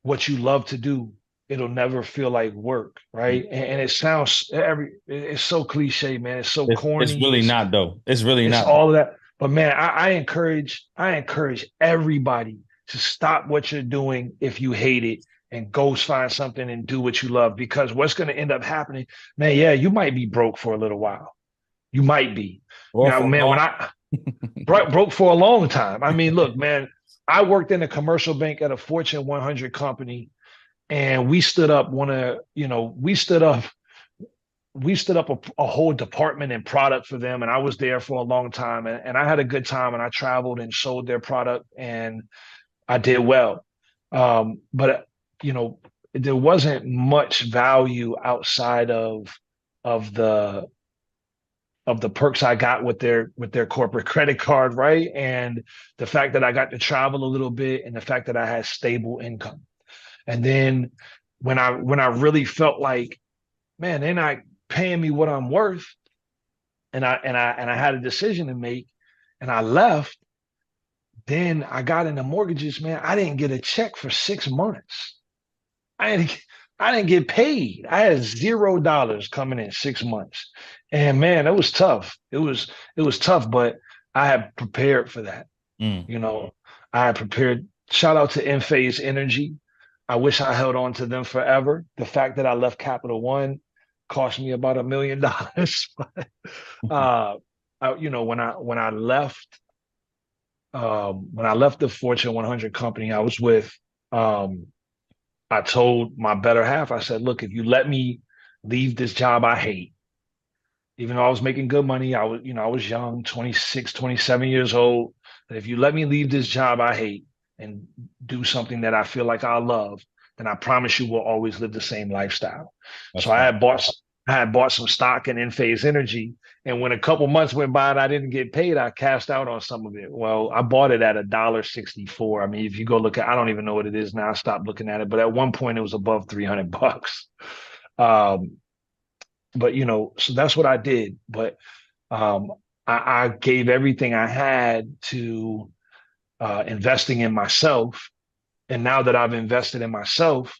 what you love to do, it'll never feel like work, right? And it sounds it's so cliche, man. It's so It's corny. really not though. It's really It's not. all of that. But man, I encourage everybody to stop what you're doing if you hate it and go find something and do what you love. Because what's going to end up happening, man, yeah, you might be broke for a little while. You might be. Or Now, for man, when I broke for a long time. I mean, look, man, I worked in a commercial bank at a Fortune 100 company, and we stood up a whole department and product for them, and I was there for a long time, and I had a good time, and I traveled and sold their product, and I did well. But there wasn't much value outside of the perks I got with their corporate credit card, right? And the fact that I got to travel a little bit, and the fact that I had stable income. And then when I really felt like, man, they're not paying me what I'm worth, and I had a decision to make, and I left. Then I got into mortgages, man. I didn't get a check for 6 months. I didn't I didn't get paid. I had $0 coming in 6 months. And man, it was tough. It was tough, but I had prepared for that. Mm. You know, I had prepared. Shout out to Enphase Energy. I wish I held on to them forever. The fact that I left Capital One cost me about $1 million. uh, when I left the Fortune 100 company I was with, um, I told my better half, I said, look, if you let me leave this job I hate, even though I was making good money, I was young, 26, 27 years old. That if you let me leave this job I hate and do something that I feel like I love, then I promise you we'll always live the same lifestyle. That's So I had bought some stock in Enphase Energy. And when a couple months went by and I didn't get paid, I cashed out on some of it. Well, I bought it at $1.64. I mean, if you go look at, I don't even know what it is now. I stopped looking at it, but at one point it was above $300. Um, but so that's what I did. But I gave everything I had to investing in myself. And now that I've invested in myself,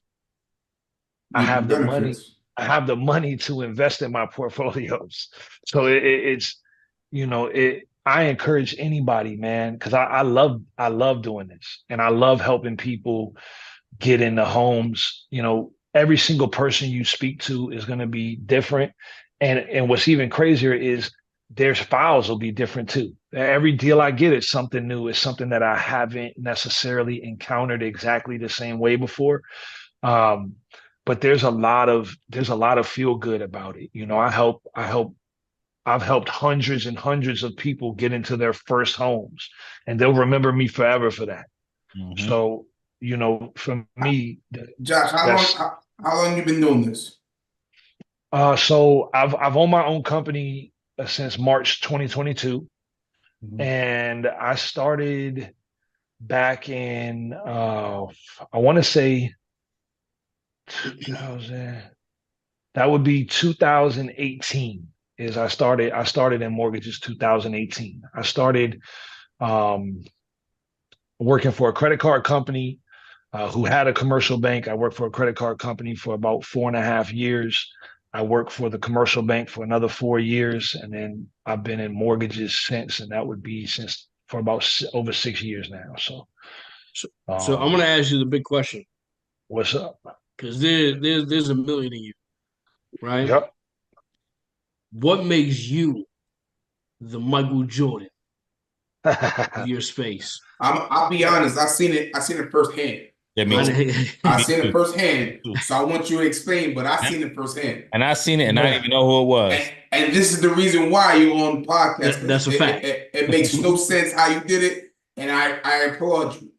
I have the money. I have the money to invest in my portfolios. So it's, I encourage anybody, man, because I love doing this, and I love helping people get into homes. Every single person you speak to is going to be different. And what's even crazier is their files will be different too. Every deal I get is something new. It's something that I haven't necessarily encountered exactly the same way before. Um, but there's a lot of feel good about it. I've helped hundreds and hundreds of people get into their first homes, and they'll remember me forever for that. Mhm. So, for me, Josh, how long you been doing this? so I've owned my own company since March 2022, Mhm. and I started back in I want to say 2000. That would be 2018. I started in mortgages 2018. I started um, working for a credit card company who had a commercial bank. I worked for a credit card company for about 4.5 years. I worked for the commercial bank for another 4 years, and then I've been in mortgages since, and that would be since for about over 6 years now. So, So I'm gonna ask you the big question what's up? because there's a million of you, right? Yep. What makes you the Michael Jordan of your space? I'll be honest. I seen it firsthand. Yeah, me too. I Me seen too. it firsthand. So I want you to explain, but I seen it firsthand. And I seen it, and I didn't even know who it was. And this is the reason why you on the podcast. That's a fact. It makes no sense how you did it, and I applaud you.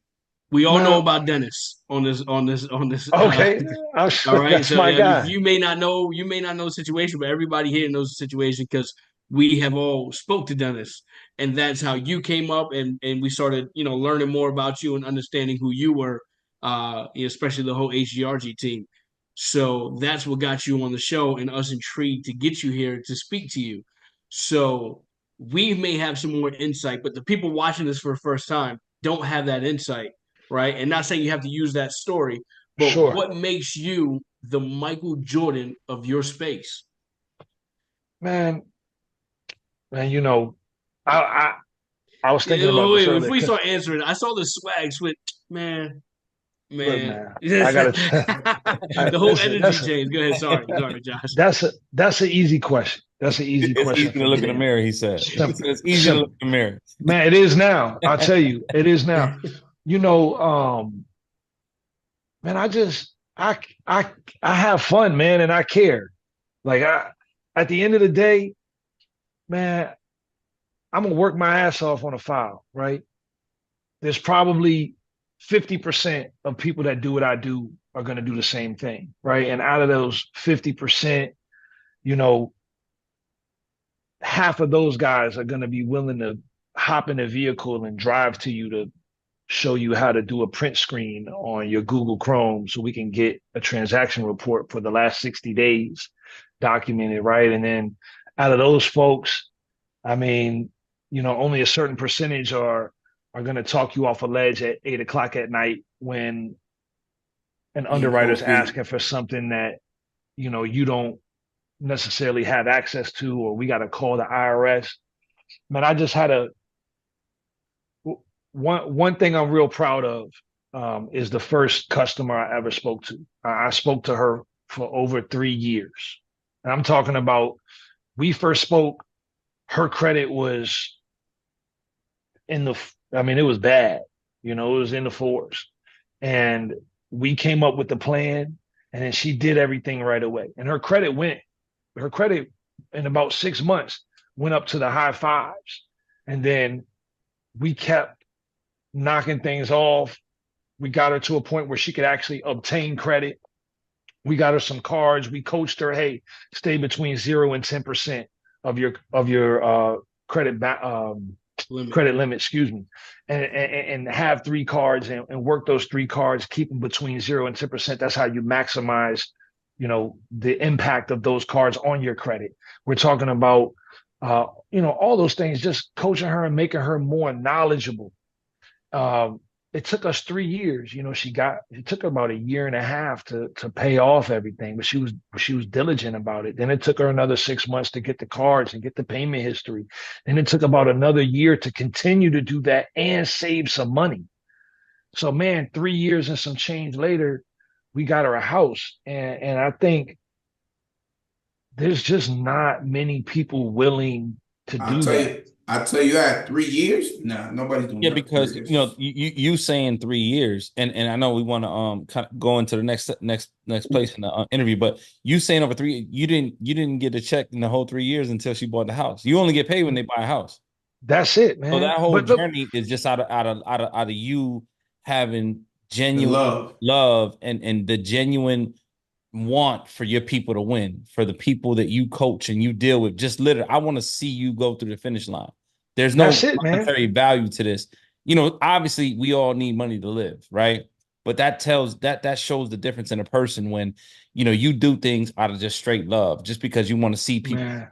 We all know No. about Dennis on this. Okay. All right. That's So my guy. you may not know the situation, but everybody here knows the situation because we have all spoke to Dennis, and that's how you came up, and we started, learning more about you and understanding who you were, especially the whole H.G.R.G team. So that's what got you on the show, and us intrigued to get you here to speak to you. So we may have some more insight, but the people watching this for the first time don't have that insight, right? And not saying you have to use that story, But Sure. what makes you the Michael Jordan of your space? Man, you know, I I was thinking about this Wait, earlier. before you start answering, I saw the swag switch. Man, Look, man. man, I gotta The whole listen. energy change. Go ahead. Sorry, Josh. That's an easy question. That's an easy It's question easy for to me look in to the answer. mirror, he said. Simple, It's easy to look simple. in the mirror. Man, it is now. I'll tell you, it is now. You know, man, I I have fun, man, and I care. Like at the end of the day, man, I'm gonna work my ass off on a file, right? There's probably 50% of people that do what I do are gonna do the same thing, right? And out of those 50%, you know, half of those guys are gonna be willing to hop in a vehicle and drive to you to show you how to do a print screen on your Google Chrome so we can get a transaction report for the last 60 days documented, right? And then out of those folks, I mean, you know, only a certain percentage are going to talk you off a ledge at 8 o'clock at night when an Need underwriter's coffee. asking for something that, you know, you don't necessarily have access to, or we got to call the IRS. Man, I just had a one thing I'm real proud of is the first customer I ever spoke to. I spoke to her for over 3 years. And I'm talking about we first spoke, her credit was in the, I mean, it was bad. You know, it was in the fours. And we came up with the plan, and then she did everything right away. And her credit in about 6 months went up to the high fives. And then we kept knocking things off. We got her to a point where she could actually obtain credit. We got her some cards. We coached her, hey, stay between 0 and 10% of your credit credit limit, excuse me, and have 3 cards and work those 3 cards, keep them between 0 and 10%. That's how you maximize, you know, the impact of those cards on your credit. We're talking about, you know, all those things, just coaching her and making her more knowledgeable. It took us 3 years. You know, it took her about a year and a half to pay off everything, but she was diligent about it. Then it took her another 6 months to get the cards and get the payment history. Then it took about another year to continue to do that and save some money. So man, 3 years and some change later, we got her a house. And I think there's just not many people willing to I'll do tell that. you, I'll tell you that 3 years. Nah, nobody's doing Yeah, that. because you know you saying 3 years, and I know we want to kind of go into the next place in the interview, but you saying over 3, you didn't get a check in the whole 3 years until she bought the house. You only get paid when they buy a house. That's it, So man. that whole But look, journey is just out of you having the genuine love. love and the genuine want for your people to win, for the people that you coach and you deal with. Just literally, I want to see you go through the finish line. There's no that's it, man. monetary value to this. You know, obviously we all need money to live, right? But that shows the difference in a person when, you know, you do things out of just straight love, just because you want to see people, Man.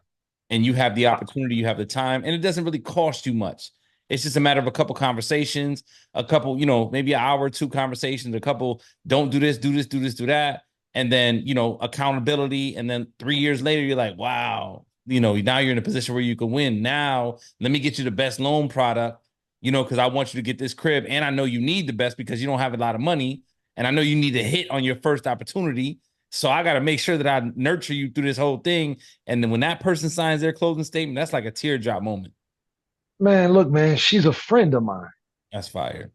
and you have the opportunity, you have the time, and it doesn't really cost you much. It's just a matter of a couple conversations, a couple, you know, maybe an hour or 2 conversations, a couple, don't do this, do this, do this, do that. And then, you know, accountability. And then 3 years later, you're like, wow, you know, now you're in a position where you can win. Now, let me get you the best loan product, you know, because I want you to get this crib. And I know you need the best because you don't have a lot of money. And I know you need to hit on your first opportunity. So I got to make sure that I nurture you through this whole thing. And then when that person signs their closing statement, that's like a teardrop moment. Man, look, man, she's a friend of mine. That's fire.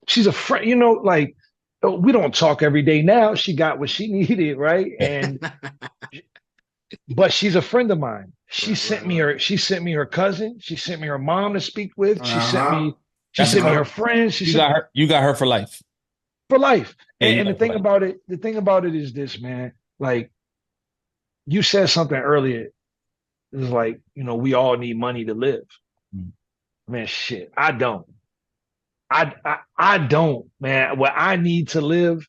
She's a friend, you know, like we don't talk every day now. She got what she needed, right? And but she's a friend of mine. She sent me her cousin. She sent me her mom to speak with. She sent me her friends. You got her for life. For life. Yeah, And the thing about it is this, man. Like you said something earlier. It's like, you know, we all need money to live. Man, shit, I don't. I don't, man. What I need to live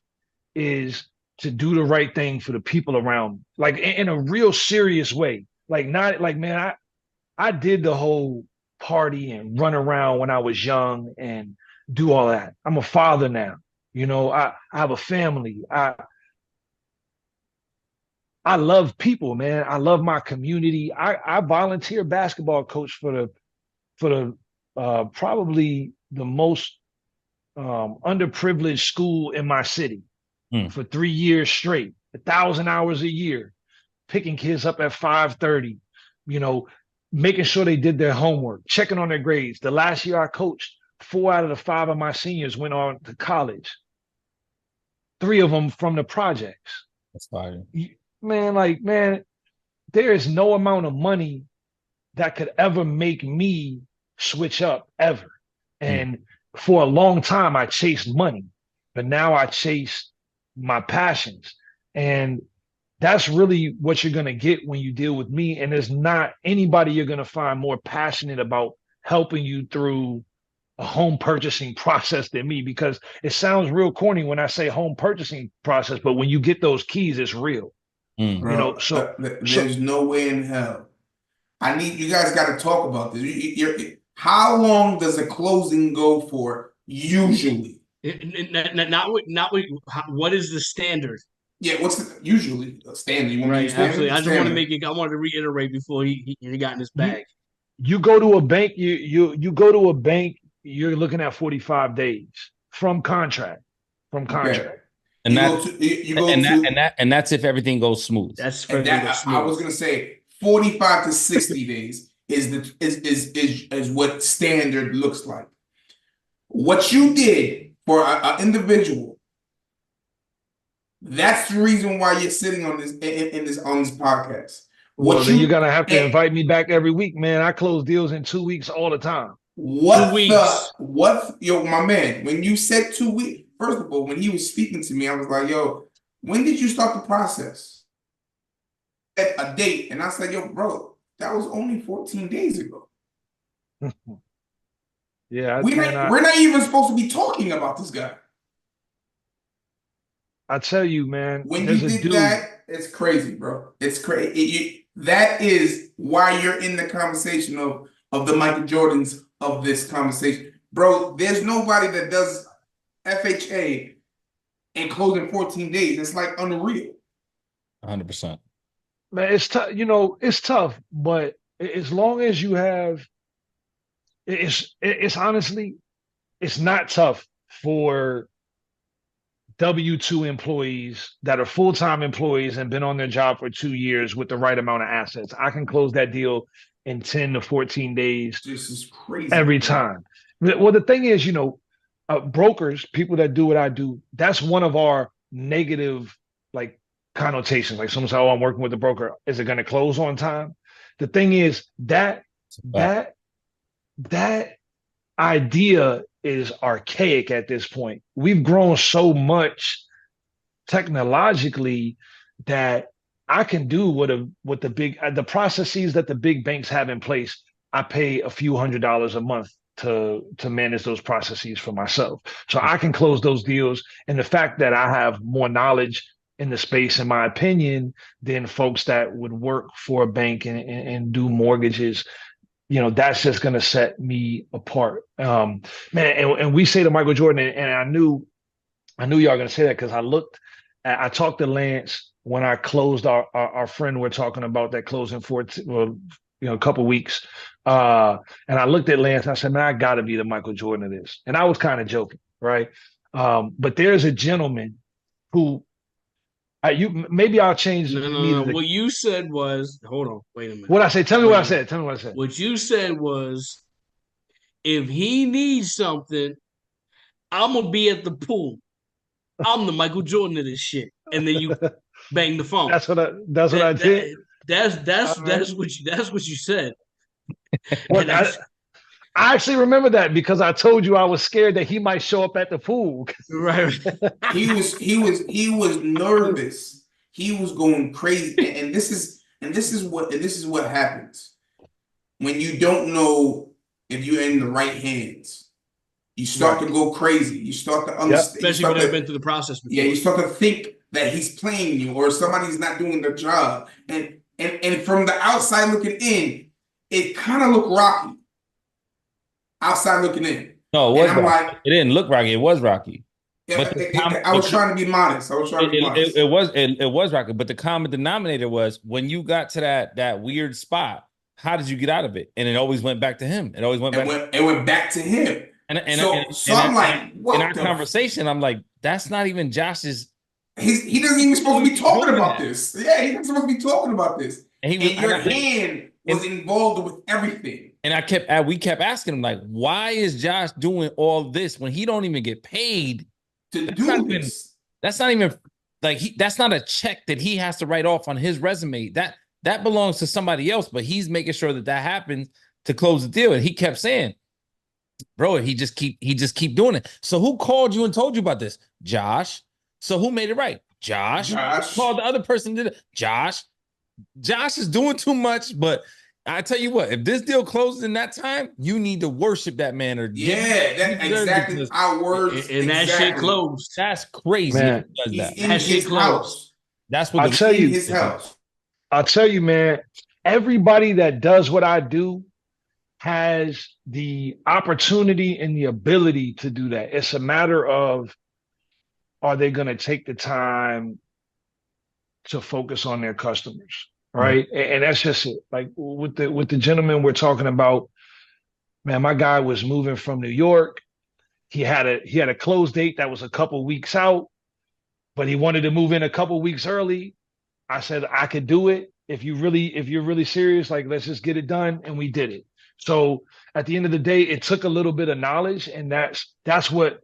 is to do the right thing for the people around me, like in a real serious way. Like not like, man, I did the whole party and run around when I was young and do all that. I'm a father now. You know, I have a family. I love people, man. I love my community. I volunteer basketball coach for the probably the most underprivileged school in my city for 3 years straight, 1,000 hours a year, picking kids up at 5:30, you know, making sure they did their homework, checking on their grades. The last year I coached, 4 out of the 5 of my seniors went on to college. 3 of them from the projects. That's fire. Man, like, man, there is no amount of money that could ever make me switch up ever. And for a long time, I chased money, but now I chase my passions. And that's really what you're going to get when you deal with me. And there's not anybody you're going to find more passionate about helping you through a home purchasing process than me, because it sounds real corny when I say home purchasing process, but when you get those keys, it's real. Bro, You know, so there's no way in hell. I need you guys got to talk about this. How long does a closing go for usually? What is the standard? Yeah, what's the usually standard? You want Right, me to standard? absolutely. I just want to Standard. make it. I wanted to reiterate before he got in his bag. You go to a bank, you go to a bank, you're looking at 45 days from contract. Okay. And and that's if everything goes smooth. That's and that, I was gonna say 45 to 60 days is what standard looks like. What you did for an individual, that's the reason why you're sitting on this on this podcast. Well, then you're gonna have to invite me back every week, man. I close deals in 2 weeks all the time. What yo, my man, when you said 2 weeks, first of all, when he was speaking to me, I was like, yo, when did you start the process? At a date. And I said, yo, bro, that was only 14 days ago. Yeah, we're not even supposed to be talking about this guy. I tell you, man, when you did that, it's crazy, bro. It's crazy. That is why you're in the conversation of the Michael Jordans of this conversation, bro. There's nobody that does FHA and close in 14 days. It's like unreal. 100%. Man, it's tough. You know, it's tough, but as long as you have, it's honestly, it's not tough for W-2 employees that are full-time employees and been on their job for 2 years with the right amount of assets. I can close that deal in 10 to 14 days. This is crazy every time. Well, the thing is, you know, brokers, people that do what I do, that's one of our negative like connotations. Like someone say, "Oh, I'm working with a broker. Is it going to close on time?" The thing is that idea is archaic at this point. We've grown so much technologically that I can do what the processes that the big banks have in place. I pay a few $100s a month to manage those processes for myself. So I can close those deals. And the fact that I have more knowledge in the space, in my opinion, than folks that would work for a bank and do mortgages, you know, that's just going to set me apart. Man, and we say to Michael Jordan, and I knew y'all going to say that because I talked to Lance when I closed our friend we're talking about that closing for, well, you know, a couple of weeks. And I looked at Lance and I said, man, I got to be the Michael Jordan of this. And I was kind of joking, right? But there's a gentleman who, maybe I'll change. No. What you said was, hold on, wait a minute. What I say? Tell me what I said. Tell me what I said. What you said was, if he needs something, I'm gonna be at the pool. I'm the Michael Jordan of this shit, and then you bang the phone. That's what I did. That's what you said. I actually remember that because I told you I was scared that he might show up at the pool. Right. He was nervous. He was going crazy. And this is what happens when you don't know if you're in the right hands. You start to go crazy. You start to understand. Especially when I've been through the process before. Yeah, you start to think that he's playing you or somebody's not doing their job. And from the outside looking in, it kind of looked rocky. Outside looking in. No, it was rocky. It didn't look rocky. It was rocky. But I was trying to be modest. I was trying to be modest. It was rocket. But the common denominator was when you got to that weird spot, how did you get out of it? And it always went back to him. It always went back. It went back to him. So I'm like, what? In our conversation, I'm like, that's not even Josh's. He doesn't even supposed to be talking about this. Yeah, he's not supposed to be talking about this. And your hand was involved with everything. And we kept asking him, like, why is Josh doing all this when he don't even get paid to do this? That's not even like that's not a check that he has to write off on his resume. That belongs to somebody else, but he's making sure that happens to close the deal. And he kept saying, bro, he just keep doing it. So who called you and told you about this? Josh. So who made it right? Josh. Called the other person, did it. Josh is doing too much, but I tell you what, if this deal closes in that time, you need to worship that man. Exactly our words. And that shit closed. That's crazy. Man. That shit closed. That's what I'll tell you. His house. I'll tell you, man. Everybody that does what I do has the opportunity and the ability to do that. It's a matter of, are they going to take the time to focus on their customers, right? Mm-hmm. And that's just it. Like with the gentleman we're talking about, man, my guy was moving from New York. He had a close date that was a couple weeks out, but he wanted to move in a couple weeks early. I said, I could do it. If you're really serious, like, let's just get it done. And we did it. So at the end of the day, it took a little bit of knowledge, and that's what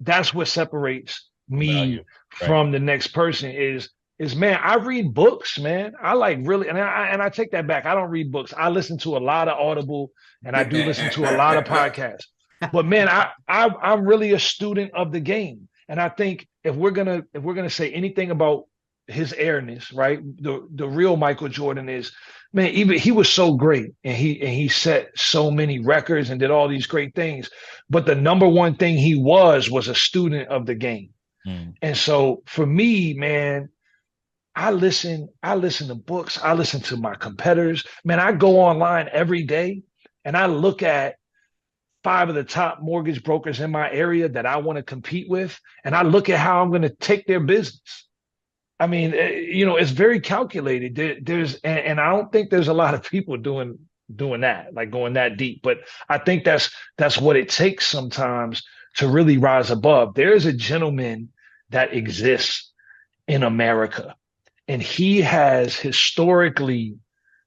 separates me from the next person is man, I read books, man. I like really, and I take that back. I don't read books. I listen to a lot of Audible, and I do listen to a lot of podcasts. But man, I'm really a student of the game. And I think if we're gonna say anything about his airness, right? The real Michael Jordan is, man, even he was so great, and he set so many records and did all these great things. But the number one thing he was a student of the game. And so for me, man, I listen to books. I listen to my competitors. Man, I go online every day and I look at 5 of the top mortgage brokers in my area that I want to compete with. And I look at how I'm going to take their business. I mean, it's very calculated. And I don't think there's a lot of people doing that, like going that deep. But I think that's what it takes sometimes to really rise above. There's a gentleman that exists in America, and he has historically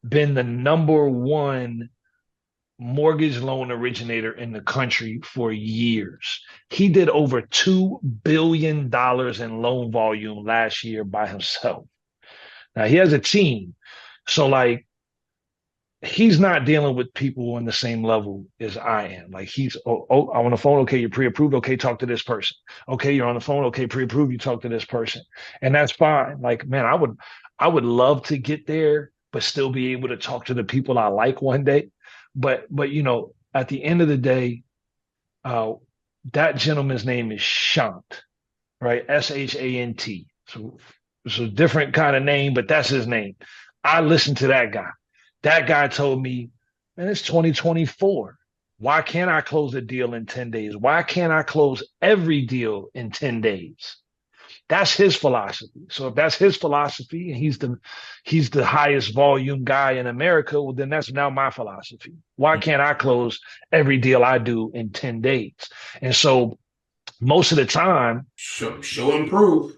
been the number one mortgage loan originator in the country for years. He did over $2 billion in loan volume last year by himself. Now he has a team. So like, he's not dealing with people on the same level as I am. Like he's, I'm on the phone. Okay, you're pre-approved. Okay, talk to this person. Okay, you're on the phone. Okay, pre-approved. You talk to this person, and that's fine. Like, man, I would love to get there, but still be able to talk to the people I like one day. But at the end of the day, that gentleman's name is Shant, right? Shant. So it's a different kind of name, but that's his name. I listened to that guy. That guy told me, man, it's 2024. Why can't I close a deal in 10 days? Why can't I close every deal in 10 days? That's his philosophy. So if that's his philosophy and he's the highest volume guy in America, well, then that's now my philosophy. Why can't I close every deal I do in 10 days? And so most of the time, show and prove.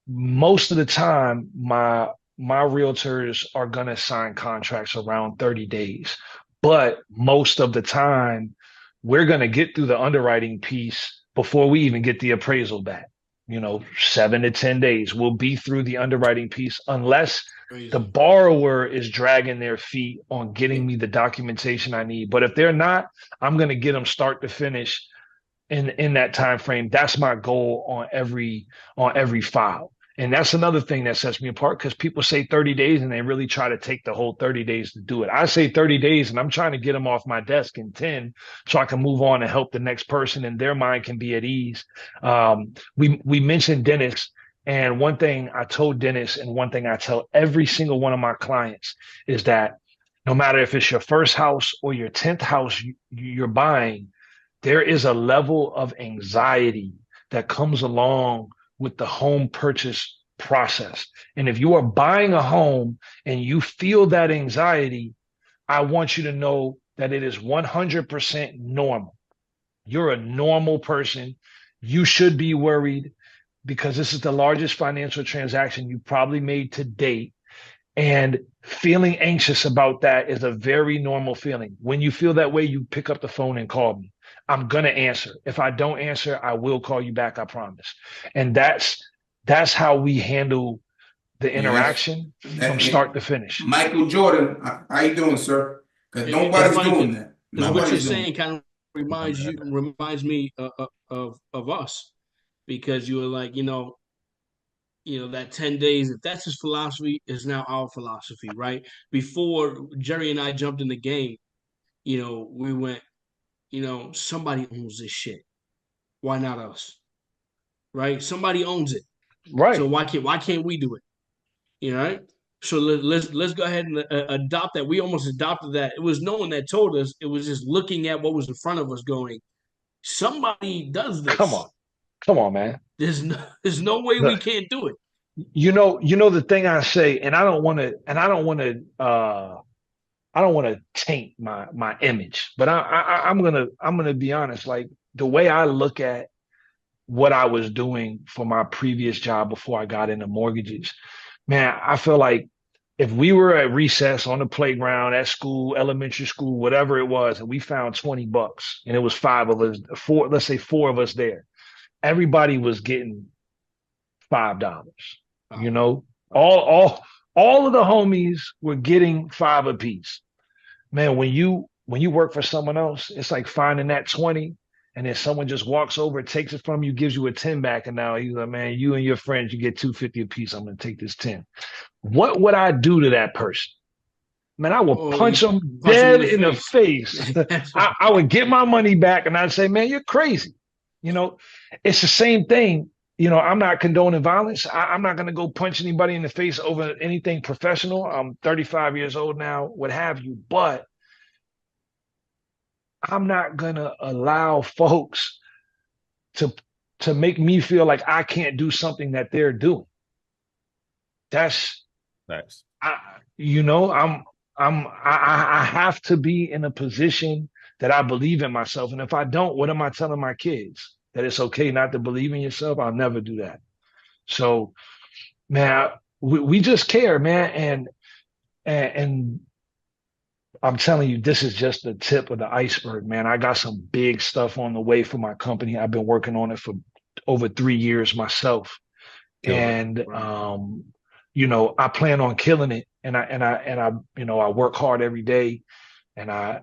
Most of the time, my realtors are going to sign contracts around 30 days. But most of the time, we're going to get through the underwriting piece before we even get the appraisal back. 7 to 10 days. We'll be through the underwriting piece unless the borrower is dragging their feet on getting me the documentation I need. But if they're not, I'm going to get them start to finish in that time frame. That's my goal on every file. And that's another thing that sets me apart, because people say 30 days and they really try to take the whole 30 days to do it. I say 30 days and I'm trying to get them off my desk in 10 so I can move on and help the next person and their mind can be at ease. We mentioned Dennis, and one thing I told Dennis and one thing I tell every single one of my clients is that no matter if it's your first house or your 10th house you're buying, there is a level of anxiety that comes along with the home purchase process. And if you are buying a home and you feel that anxiety, I want you to know that it is 100% normal. You're a normal person. You should be worried because this is the largest financial transaction you probably made to date. And feeling anxious about that is a very normal feeling. When you feel that way, you pick up the phone and call me. I'm going to answer. If I don't answer, I will call you back, I promise. And that's how we handle the interaction from start to finish. Micheal Jordan, how you doing, sir? Because nobody's doing that. What you're saying kind of reminds me of us, because you were like, that 10 days, if that's his philosophy, is now our philosophy, right? Before Jerry and I jumped in the game, we went, somebody owns this shit. Why not us? Right? Somebody owns it. Right. So why can't we do it? Right? So let's go ahead and adopt that. We almost adopted that. It was no one that told us. It was just looking at what was in front of us going, somebody does this. Come on, man. There's no way we can't do it. The thing I say, and I don't want to taint my image, but I'm gonna be honest. Like, the way I look at what I was doing for my previous job before I got into mortgages, man, I feel like if we were at recess on the playground at school, elementary school, whatever it was, and we found $20 and it was let's say four of us there, everybody was getting $5. All of the homies were getting $5 apiece. Man, when you work for someone else, it's like finding that 20, and then someone just walks over, takes it from you, gives you a 10 back, and now he's like, man, you and your friends, you get $2.50 apiece. I'm gonna take this 10. What would I do to that person? Man, I would punch them dead in the face. I would get my money back, and I'd say, man, you're crazy. It's the same thing. I'm not condoning violence. I'm not going to go punch anybody in the face over anything professional. I'm 35 years old now, what have you. But I'm not going to allow folks to make me feel like I can't do something that they're doing. That's nice. I have to be in a position that I believe in myself. And if I don't, what am I telling my kids? That it's okay not to believe in yourself? I'll never do that. So, man, we just care, man. And I'm telling you, this is just the tip of the iceberg, man. I got some big stuff on the way for my company. I've been working on it for over 3 years myself. And, I plan on killing it. And I work hard every day, and I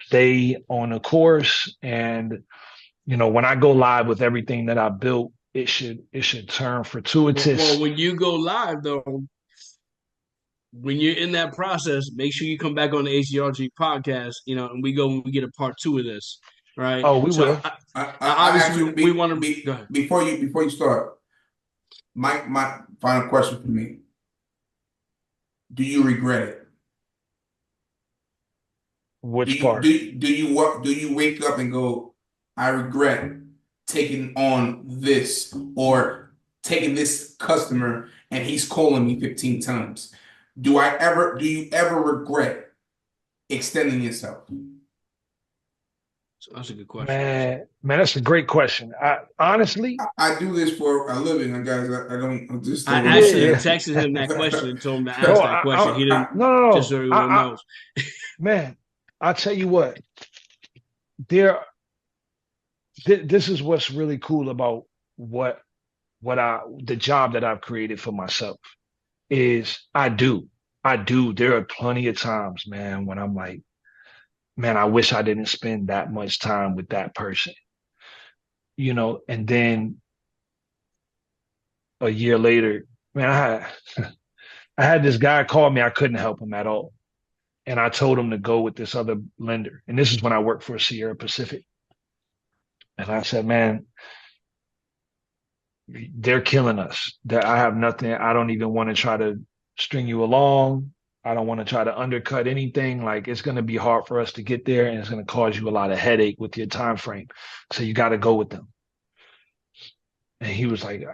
stay on the course. And, when I go live with everything that I built, it should turn fortuitous. Well, when you go live, though, when you're in that process, make sure you come back on the H.G.R.G podcast, and we get a part 2 of this, right? Oh, we will. Obviously, we want to be. Go ahead. Before you start, my final question for me: do you regret it? Which part? Do you wake up and go, I regret taking on this, or taking this customer and he's calling me 15 times? Do you ever regret extending yourself? So that's a good question. Man, that's a great question. Honestly, I do this for a living, guys. I actually texted him that question and told him to ask that question. He didn't. No. Just so everyone knows. Man, I'll tell you what. This is what's really cool about the job that I've created for myself is I do. There are plenty of times, man, when I'm like, man, I wish I didn't spend that much time with that person, and then a year later, man, I had this guy call me. I couldn't help him at all. And I told him to go with this other lender. And this is when I worked for Sierra Pacific. And I said, man, they're killing us. I have nothing. I don't even want to try to string you along. I don't want to try to undercut anything. Like, it's going to be hard for us to get there, and it's going to cause you a lot of headache with your time frame. So you got to go with them. And he was like,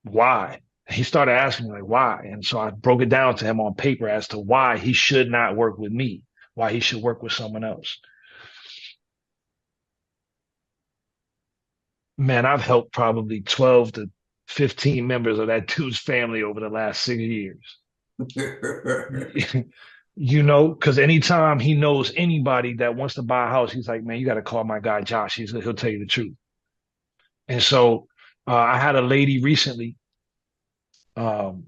why? He started asking me like, why? And so I broke it down to him on paper as to why he should not work with me, why he should work with someone else. Man, I've helped probably 12 to 15 members of that dude's family over the last 6 years. You know, because anytime he knows anybody that wants to buy a house, he's like, man, you got to call my guy Josh. He'll tell you the truth. And so I had a lady recently. Um,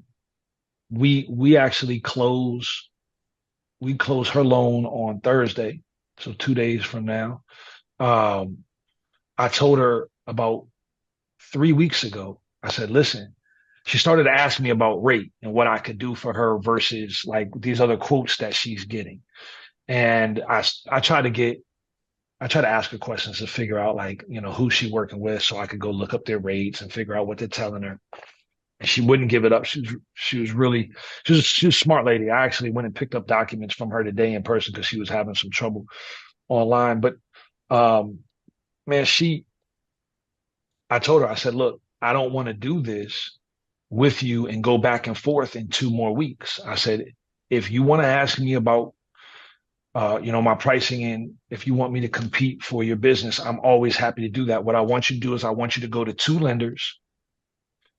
we actually close her loan on Thursday, so 2 days from now. I told her about 3 weeks ago. I said, listen, she started to ask me about rate and what I could do for her versus like these other quotes that she's getting. And I try to ask her questions to figure out like, you know, who she working with so I could go look up their rates and figure out what they're telling her. And she wouldn't give it up. She was a smart lady. I actually went and picked up documents from her today in person because she was having some trouble online. But man, I told her, I said, look, I don't want to do this with you and go back and forth in 2 more weeks. I said, if you want to ask me about you know, my pricing, and if you want me to compete for your business, I'm always happy to do that. What I want you to do is I want you to go to 2 lenders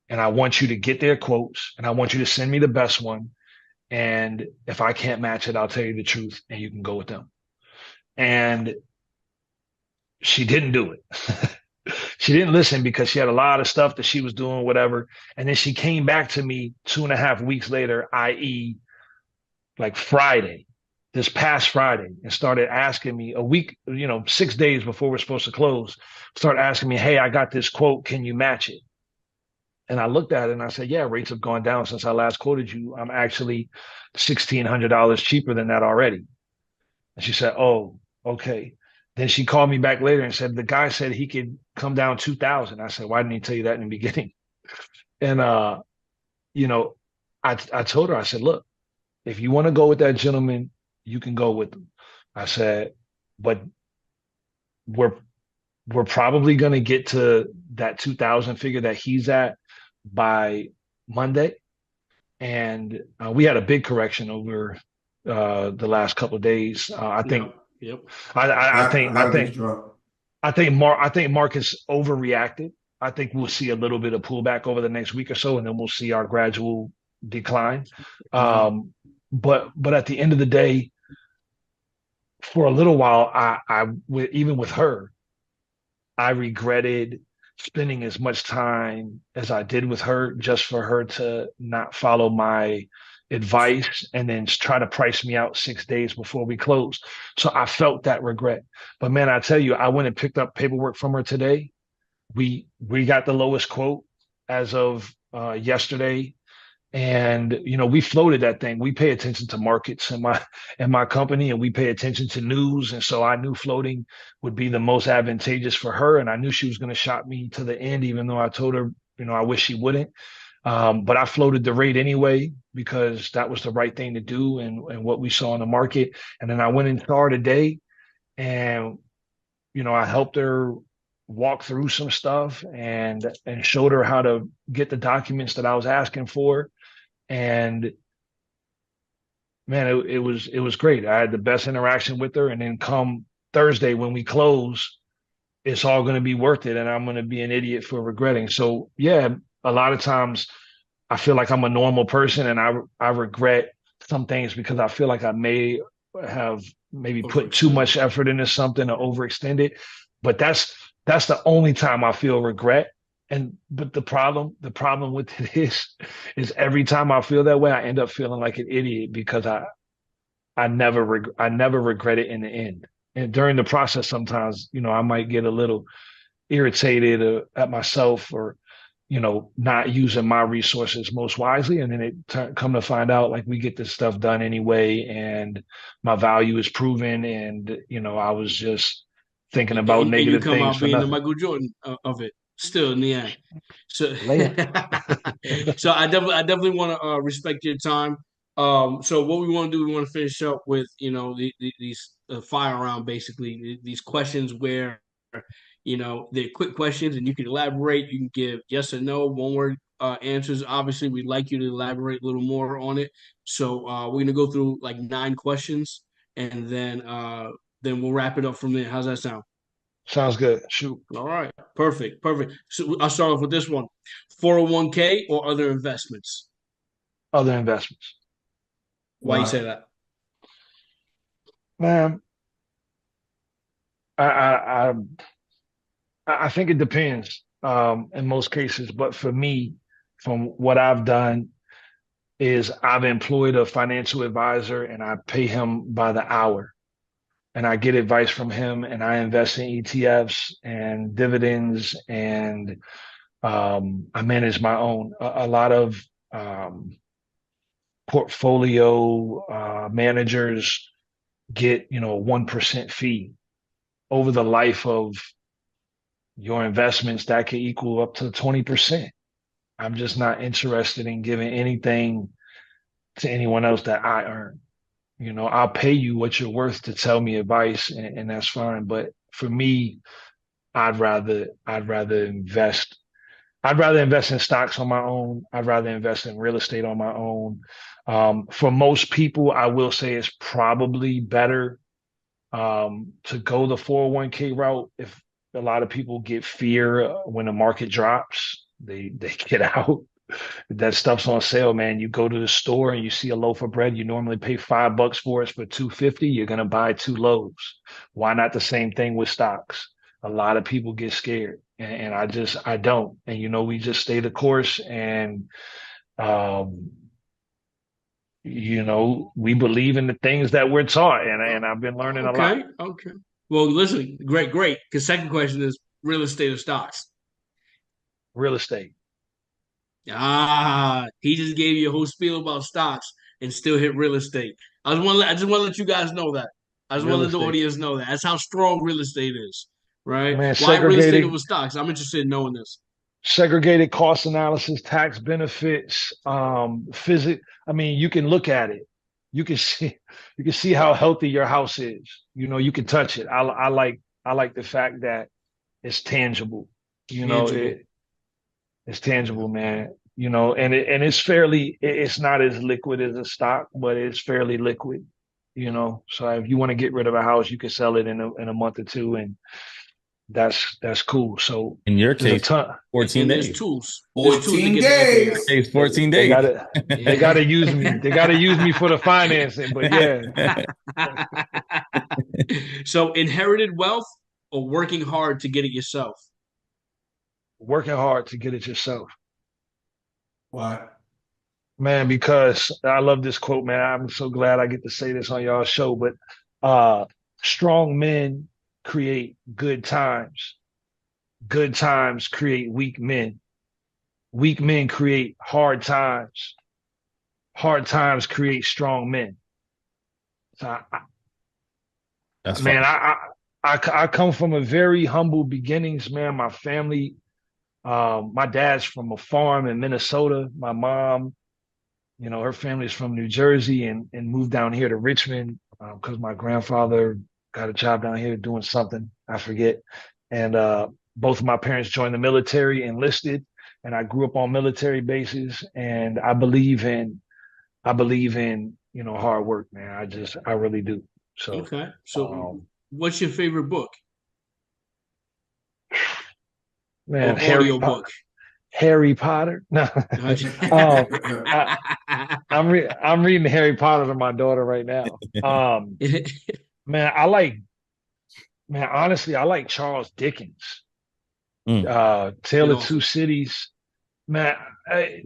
and I want you to get their quotes and I want you to send me the best one. And if I can't match it, I'll tell you the truth and you can go with them. And she didn't do it. She didn't listen because she had a lot of stuff that she was doing, whatever. And then she came back to me 2.5 weeks later, i.e., like Friday, this past Friday, and started asking me a week, you know, 6 days before we're supposed to close, started asking me, hey, I got this quote. Can you match it? And I looked at it and I said, yeah, rates have gone down since I last quoted you. I'm actually $1,600 cheaper than that already. And she said, oh, okay. Then she called me back later and said, the guy said he could come down 2,000. I said, why didn't he tell you that in the beginning? And, you know, I told her, I said, look, if you want to go with that gentleman, you can go with him. I said, but we're probably going to get to that 2,000 figure that he's at by Monday. And we had a big correction over the last couple of days. I think. Yep. I think Marcus overreacted. I think we'll see a little bit of pullback over the next week or so, and then we'll see our gradual decline. But at the end of the day, for a little while, even with her, I regretted spending as much time as I did with her just for her to not follow my advice and then try to price me out 6 days before we closed. So I felt that regret. But man, I tell you, I went and picked up paperwork from her today. We got the lowest quote as of yesterday. And you know, we floated that thing. We pay attention to markets in my company, and we pay attention to news. And so I knew floating would be the most advantageous for her. And I knew she was going to shop me to the end, even though I told her, you know, I wish she wouldn't. But I floated the rate anyway because that was the right thing to do and what we saw in the market. And then I went and saw her today, and you know, I helped her walk through some stuff and showed her how to get the documents that I was asking for. And man, it was great. I had the best interaction with her. And then come Thursday when we close, it's all going to be worth it. And I'm going to be an idiot for regretting. So yeah, a lot of times I feel like I'm a normal person and I regret some things because I feel like I may have maybe put too much effort into something or overextend it. But that's the only time I feel regret. But the problem with it is every time I feel that way, I end up feeling like an idiot because I never regret it in the end. And during the process, sometimes, you know, I might get a little irritated at myself or, you know, not using my resources most wisely. And then it come to find out like we get this stuff done anyway, and my value is proven. And, you know, I was just thinking about negative things. You come out being the Michael Jordan of it still in the end. So, so I definitely want to respect your time. So what we want to do, we want to finish up with, you know, these fire round, basically these questions where they're quick questions and you can elaborate. You can give yes or no, one word answers. Obviously, we'd like you to elaborate a little more on it. So we're gonna go through like 9 questions, and then we'll wrap it up from there. How's that sound? Sounds good. Shoot. All right, perfect, perfect. So I'll start off with this one: 401k or other investments. Other investments. Why you say that? Man, I think it depends in most cases, but for me, from what I've done is I've employed a financial advisor and I pay him by the hour. And I get advice from him and I invest in ETFs and dividends and I manage my own. A lot of portfolio managers get, 1% fee over the life of your investments that could equal up to 20%. I'm just not interested in giving anything to anyone else that I earn. I'll pay you what you're worth to tell me advice, and that's fine. But for me, I'd rather invest. I'd rather invest in stocks on my own. I'd rather invest in real estate on my own. For most people, I will say it's probably better to go the 401k route. If a lot of people get fear when the market drops, they get out. That stuff's on sale, man. You go to the store and you see a loaf of bread. You normally pay $5 for it for $2.50. You're gonna buy 2 loaves. Why not the same thing with stocks? A lot of people get scared, and I don't. And we just stay the course, and we believe in the things that we're taught, and I've been learning a lot. Okay. Well, listen, great. Because second question is real estate or stocks. Real estate. He just gave you a whole spiel about stocks and still hit real estate. I just want to let you guys know that. I just want to let the audience know that. That's how strong real estate is, right? Man, why real estate over stocks? I'm interested in knowing this. Segregated cost analysis, tax benefits, physics. I mean, you can look at it. You can see how healthy your house is. You can touch it. I like the fact that it's tangible. It's tangible, man. And it's fairly. It's not as liquid as a stock, but it's fairly liquid. So if you want to get rid of a house, you can sell it in a month or two, and that's cool. So in your case, 14 days. There's tools. 14 days. 14 days. They gotta use me. They gotta use me for the financing. But yeah. So inherited wealth or working hard to get it yourself? Working hard to get it yourself. Why? Man, because I love this quote, man. I'm so glad I get to say this on y'all's show. But strong men create good times. Good times create weak men. Weak men create hard times. Hard times create strong men. So I come from a very humble beginnings, man. My family, my dad's from a farm in Minnesota. My mom, her family's from New Jersey and moved down here to Richmond because my grandfather got a job down here doing something, I forget. And both of my parents joined the military, enlisted, and I grew up on military bases. And I believe in hard work, man. I really do. So okay. So what's your favorite book? Man, Harry Potter. No, I'm reading Harry Potter to my daughter right now. Man, honestly, I like Charles Dickens. Tale of Two Cities. Man,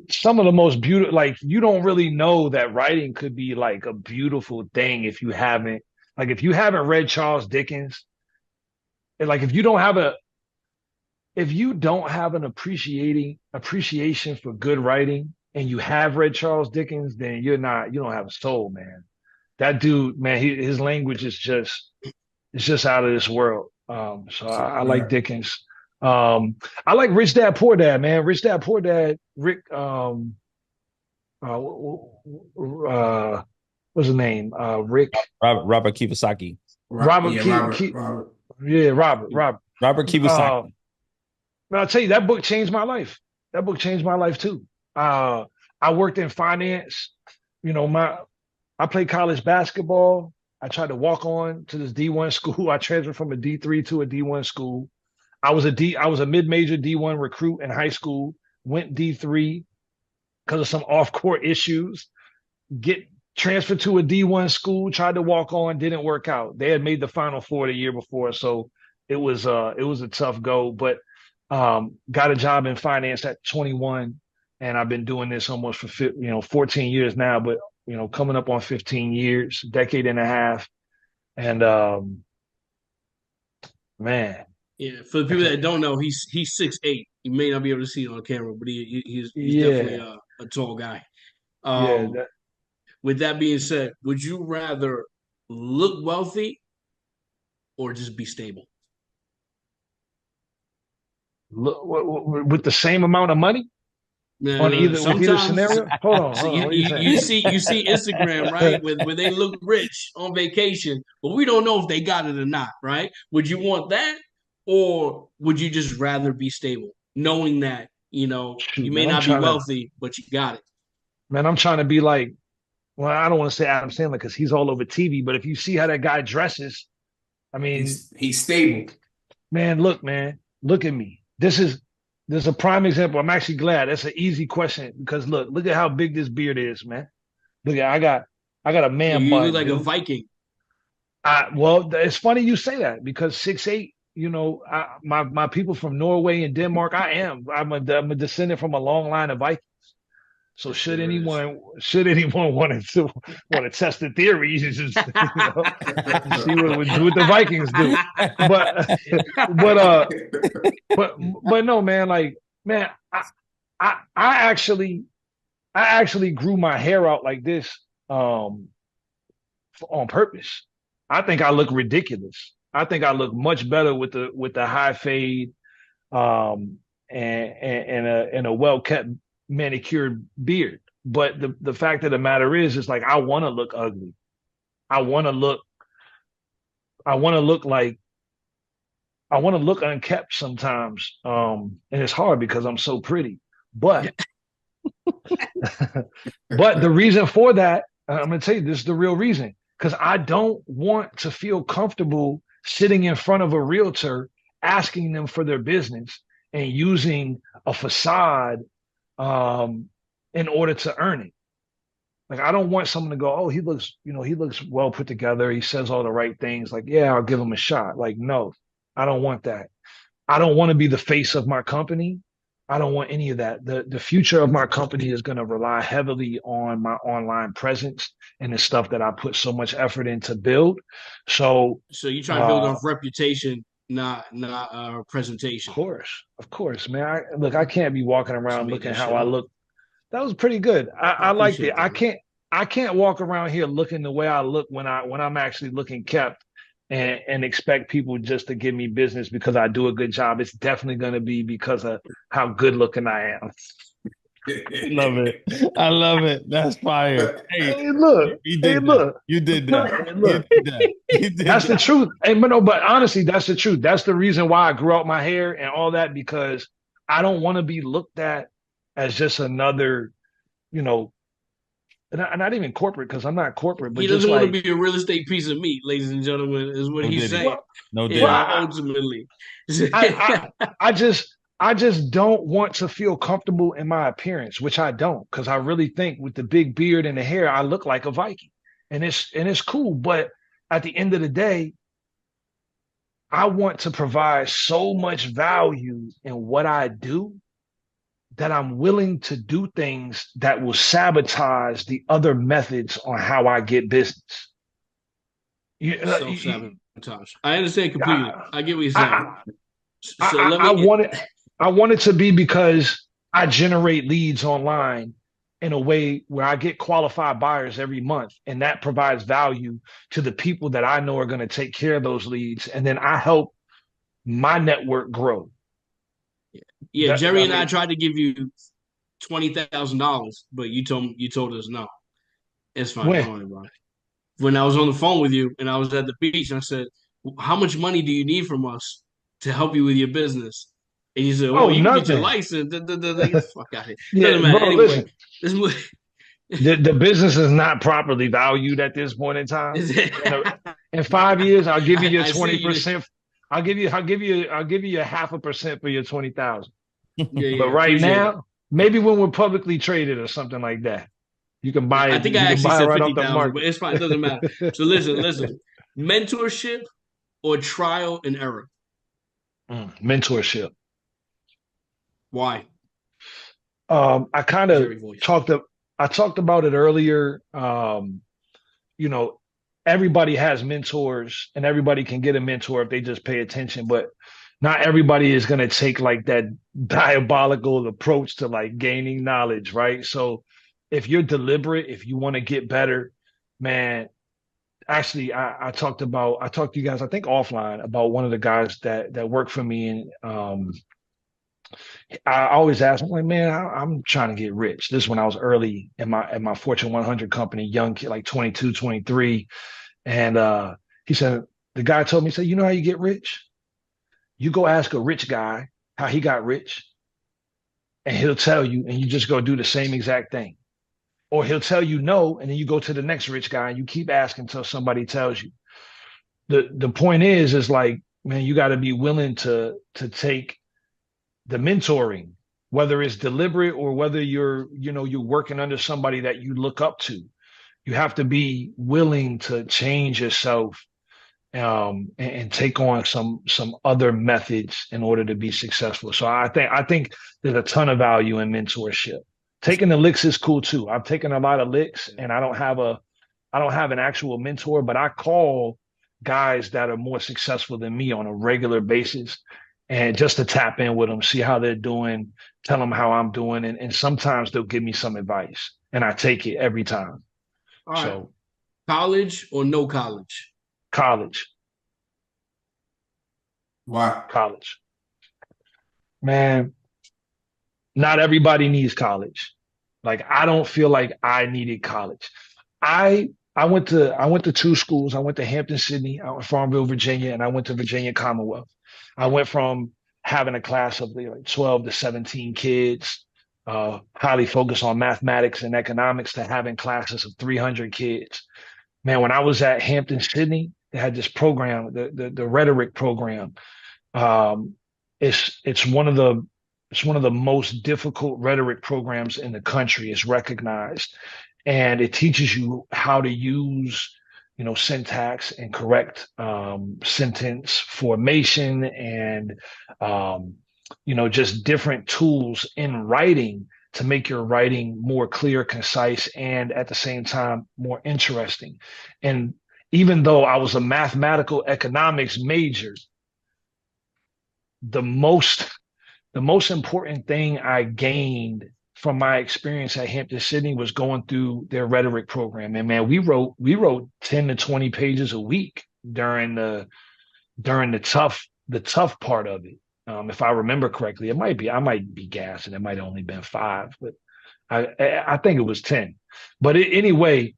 some of the most beautiful, like, you don't really know that writing could be like a beautiful thing if you haven't read Charles Dickens. And like, if you don't have an appreciation for good writing and you have read Charles Dickens, then you don't have a soul, man. That dude, man, his language is just out of this world. So I like Dickens. I like Rich Dad Poor Dad, man. Rich Dad Poor Dad, Rick, what's his name? Rick. Robert Kiyosaki. Robert. Robert Kiyosaki. But I'll tell you, that book changed my life. That book changed my life too. I worked in finance. You know, I played college basketball. I tried to walk on to this D1 school. I transferred from a D3 to a D1 school. I was a mid-major D1 recruit in high school. Went D3 because of some off-court issues. Get transferred to a D1 school. Tried to walk on, didn't work out. They had made the Final Four the year before, so it was a tough go. But got a job in finance at 21, and I've been doing this almost for 14 years now. But coming up on 15 years, decade and a half, and man. Yeah, for the people that don't know, he's 6'8". You may not be able to see it on camera, but he's definitely a tall guy. With that being said, would you rather look wealthy or just be stable? With the same amount of money? On either scenario? Hold on. You see Instagram, right? Where they look rich on vacation, but we don't know if they got it or not, right? Would you want that? Or would you just rather be stable, knowing that, you may not be wealthy, but you got it? Man, I'm trying to be like, well, I don't want to say Adam Sandler because he's all over TV, but if you see how that guy dresses, I mean, he's stable. Man, look at me. This is a prime example. I'm actually glad. That's an easy question because look at how big this beard is, man. Look at I got a man bun. You look like a Viking. Well, it's funny you say that because 6'8". My people from Norway and Denmark. I'm a descendant from a long line of Vikings. So should anyone want to test the theories, see what the Vikings do. But no, man. Like, man, I actually grew my hair out like this on purpose. I think I look ridiculous. I think I look much better with the high fade, and a well kept manicured beard. But the fact of the matter is like I want to look ugly. I want to look unkept sometimes. And it's hard because I'm so pretty. But but the reason for that, I'm gonna tell you, this is the real reason. Because I don't want to feel comfortable sitting in front of a realtor asking them for their business and using a facade in order to earn it. Like, I don't want someone to go, oh, he looks well put together. He says all the right things. Like, yeah, I'll give him a shot. Like, no, I don't want that. I don't want to be the face of my company. I don't want any of that. The future of my company is going to rely heavily on my online presence and the stuff that I put so much effort in to build. So you try to build off reputation, not presentation. Of course, man. I can't be walking around looking how I look. That was pretty good. I liked it. I can't walk around here looking the way I look when I'm actually looking kept and expect people just to give me business because I do a good job. It's definitely going to be because of how good looking I am. Love it. I love it. That's fire. Hey, look. You did that. You did that. That's the truth. Hey, but honestly, that's the truth. That's the reason why I grew out my hair and all that, because I don't want to be looked at as just another, not even corporate, because I'm not corporate. But he doesn't want to be a real estate piece of meat, ladies and gentlemen, is what he's saying. Ultimately. I just don't want to feel comfortable in my appearance, which I don't, because I really think with the big beard and the hair, I look like a Viking, and it's cool. But at the end of the day, I want to provide so much value in what I do that I'm willing to do things that will sabotage the other methods on how I get business. Self-sabotage. I understand completely. I get what you're saying. I want it to be because I generate leads online in a way where I get qualified buyers every month, and that provides value to the people that I know are going to take care of those leads, and then I help my network grow. Yeah, Jerry and I tried to give you $20,000, but you told us no. It's fine. Don't worry about it. When I was on the phone with you and I was at the beach, and I said, "How much money do you need from us to help you with your business. And you say, "Oh, Oh, you can get your nothing. license." Get the fuck out of here. Yeah, Doesn't matter. bro. Anyway, Listen, this mo- the business is not properly valued at this point in time. In, a, in 5 years, I'll give you your I see you. 20%. I'll give you a 0.5% for your 20,000. Yeah, But yeah, right appreciate it. now, maybe when we're publicly traded or something like that, you can buy I it. think I You can actually buy it said right off the 50,000, but market. it's fine. It doesn't matter. So listen. Mentorship or trial and error? Mentorship. Why? I kind of Jerry voice. talked about it earlier. You know, everybody has mentors and everybody can get a mentor if they just pay attention, but not everybody is going to take like that diabolical approach to like gaining knowledge, right? So if you're deliberate, if you want to get better, man, actually I talked to you guys, I think offline, about one of the guys that worked for me, and I always ask him, like, man, I'm trying to get rich. This is when I was early in my Fortune 100 company, young kid, like 22, 23. And he said, the guy told me, he said, you know how you get rich? You go ask a rich guy how he got rich, and he'll tell you, and you just go do the same exact thing. Or he'll tell you no, and then you go to the next rich guy and you keep asking until somebody tells you. The point is like, man, you got to be willing to take the mentoring, whether it's deliberate or whether you're working under somebody that you look up to. You have to be willing to change yourself, and take on some other methods in order to be successful. So I think there's a ton of value in mentorship. Taking the licks is cool too. I've taken a lot of licks, and I don't have an actual mentor, but I call guys that are more successful than me on a regular basis, and just to tap in with them, see how they're doing, tell them how I'm doing, and sometimes they'll give me some advice, and I take it every time. All right. So College or no college? college. Why? College. Man, not everybody needs college. Like, I don't feel like I needed college. I went to two schools. I went to Hampton-Sydney out in Farmville, Virginia, and I went to Virginia Commonwealth. I went from having a class of like 12 to 17 kids, highly focused on mathematics and economics, to having classes of 300 kids. Man, when I was at Hampton-Sydney, they had this program, the rhetoric program. It's one of the most difficult rhetoric programs in the country. It's recognized, and it teaches you how to use, syntax and correct sentence formation, and just different tools in writing to make your writing more clear, concise, and at the same time more interesting. And even though I was a mathematical economics major, the most important thing I gained from my experience at Hampton-Sydney was going through their rhetoric program. And man, we wrote 10 to 20 pages a week during the tough part of it. If I remember correctly, I might be gassing. It might have only been 5, but I think it was 10. But anyway,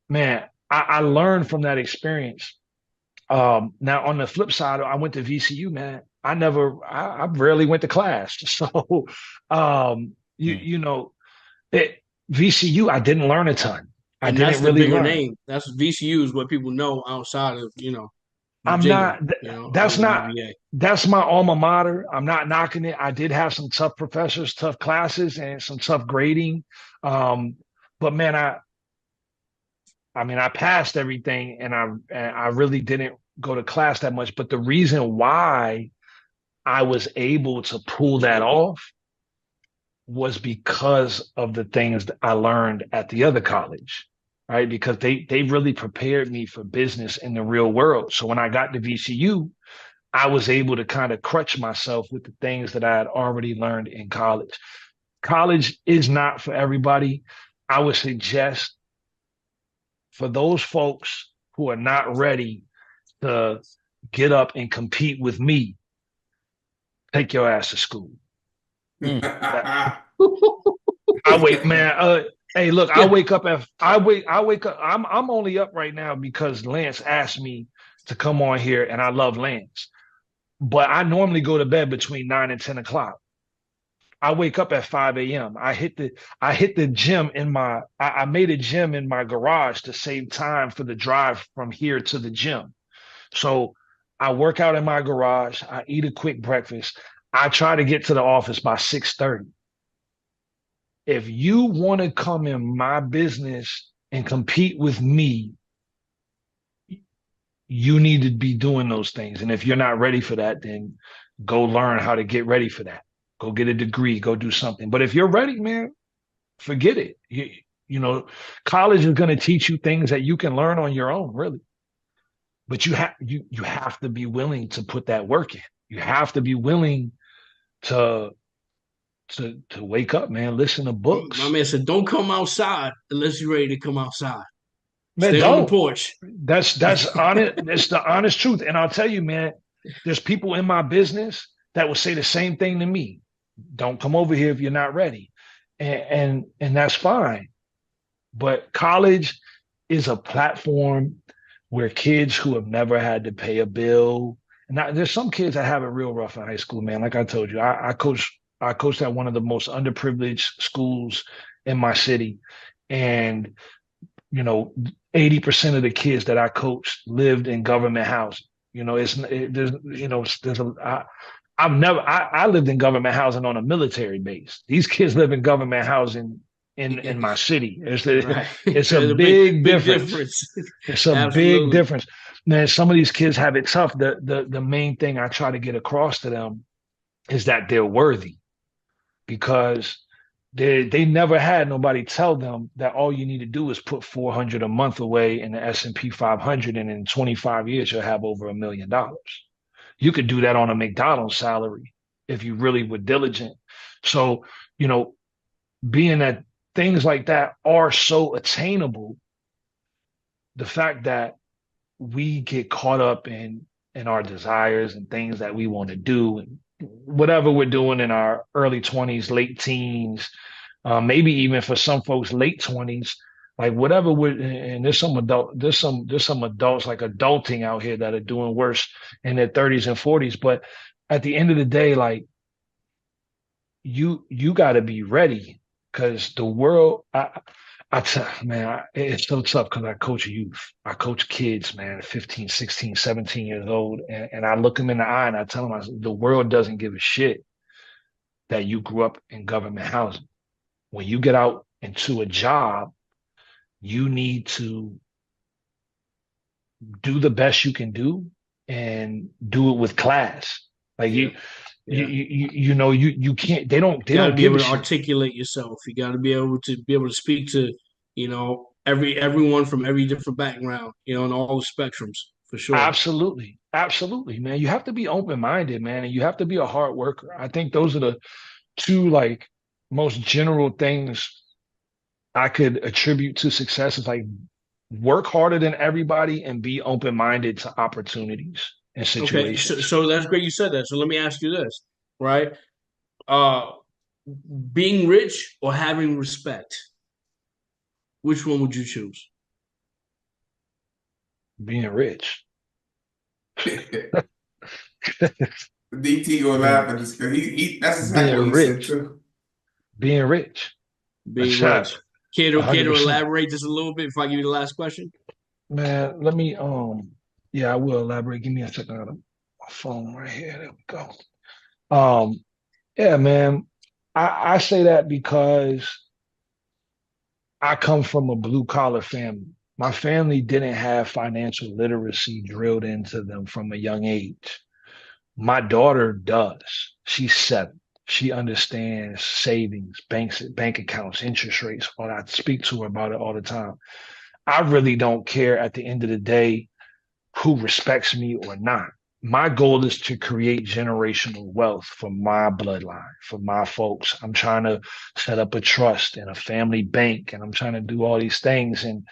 man, I learned from that experience. Now on the flip side, I went to VCU, man. I rarely went to class. So, VCU, I didn't learn a ton. I And didn't that's the really bigger learn. name. That's VCU is what people know outside of I'm Virginia. not. That's not. UVA. That's my alma mater. I'm not knocking it. I did have some tough professors, tough classes, and some tough grading. But man, I passed everything, and I really didn't go to class that much. But the reason why I was able to pull that off was because of the things that I learned at the other college, right? Because they really prepared me for business in the real world. So when I got to VCU, I was able to kind of crutch myself with the things that I had already learned in college. College is not for everybody. I would suggest for those folks who are not ready to get up and compete with me, take your ass to school. I wait, man. Hey, look, I wake up. I'm only up right now because Lance asked me to come on here, and I love Lance. but I normally go to bed between 9 and 10 o'clock. I wake up at 5 a.m. I hit the gym I made a gym in my garage to save time for the drive from here to the gym. So I work out in my garage, I eat a quick breakfast. I try to get to the office by 6:30. If you want to come in my business and compete with me, you need to be doing those things. And if you're not ready for that, then go learn how to get ready for that. Go get a degree, go do something. But if you're ready, man, forget it. You know, college is going to teach you things that you can learn on your own, really. But you have to be willing to put that work in. You have to be willing to wake up, man. Listen to books. My man said, "Don't come outside unless you're ready to come outside. Man, Stay don't. on the porch." That's honest. It's the honest truth. And I'll tell you, man, there's people in my business that will say the same thing to me. Don't come over here if you're not ready. And that's fine. But college is a platform where kids who have never had to pay a bill, and there's some kids that have it real rough in high school, man. Like I told you, I coached at one of the most underprivileged schools in my city. And, 80% of the kids that I coached lived in government housing. I lived in government housing on a military base. These kids live in government housing in my city. It's a big difference. It's a big difference. Man, some of these kids have it tough. The main thing I try to get across to them is that they're worthy, because they never had nobody tell them that all you need to do is put 400 a month away in the S&P 500, and in 25 years you'll have over $1 million. You could do that on a McDonald's salary if you really were diligent. So, being that things like that are so attainable, the fact that we get caught up in our desires and things that we want to do, and whatever we're doing in our early 20s, late teens, maybe even for some folks, late 20s, like whatever and there's some adults like adulting out here that are doing worse in their 30s and 40s. But at the end of the day, like you got to be ready, because the world, it's so tough, because I coach youth. I coach kids, man, 15, 16, 17 years old. And I look them in the eye and I tell them, the world doesn't give a shit that you grew up in government housing. When you get out into a job, you need to do the best you can do and do it with class. Like you can't, they don't be able to articulate yourself. You got to be able to speak to, everyone from every different background, in all the spectrums, for sure. Absolutely, man. You have to be open-minded, man, and you have to be a hard worker. I think those are the two most general things I could attribute to success, is work harder than everybody and be open-minded to opportunities and situations. Okay, so that's great you said that. So let me ask you this, right? Being rich or having respect, which one would you choose? Being rich. DT gonna laugh at this, because that's exactly what he said too. Being rich. Being rich. Care to elaborate just a little bit before I give you the last question? Man, let me I will elaborate. Give me a second. I got my phone right here. There we go. Yeah, man. I say that because I come from a blue collar family. My family didn't have financial literacy drilled into them from a young age. My daughter does. She's 7. She understands savings, bank accounts, interest rates. All I speak to her about it all the time. I really don't care at the end of the day who respects me or not. My goal is to create generational wealth for my bloodline, for my folks. I'm trying to set up a trust and a family bank, and I'm trying to do all these things. And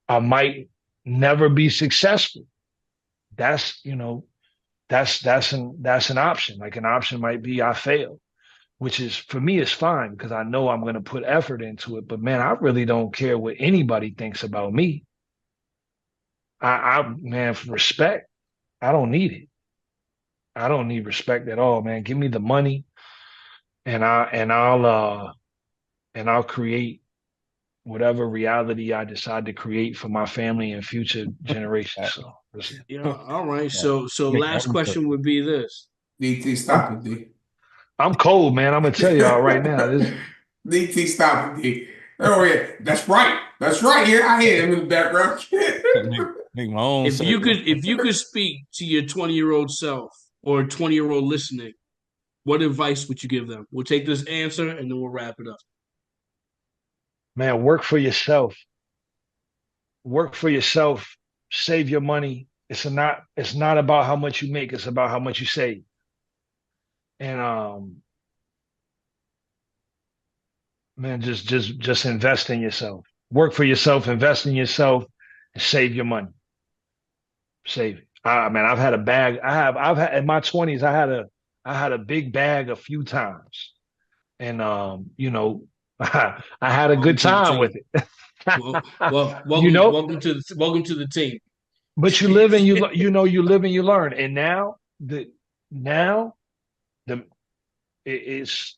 I might never be successful. That's an option. Like, an option might be I fail, which is, for me, is fine, because I know I'm going to put effort into it. But man, I really don't care what anybody thinks about me. Man, for respect, I don't need it. I don't need respect at all, man. Give me the money, and I'll create whatever reality I decide to create for my family and future generations. So listen, Yeah, all right. Yeah. So Yeah, last question would be this. DT, stop it, D. I'm cold, man. I'm gonna tell y'all right now. This DT, stop it, D. Oh yeah, that's right. That's right. Yeah, I hear him in the background. make my own If you could speak to your 20-year-old self or 20-year-old listening, what advice would you give them? We'll take this answer and then we'll wrap it up. man, work for yourself. Work for yourself. Save your money. It's not about how much you make, it's about how much you save. And man, just invest in yourself. Work for yourself, invest in yourself, and save your money. Save it. Man, I've had a bag. I've had in my 20s, I had a big bag a few times. And I had a Welcome good to the time team. with it. Welcome, You know, welcome to the team. but you live and you live and you learn. And now the it's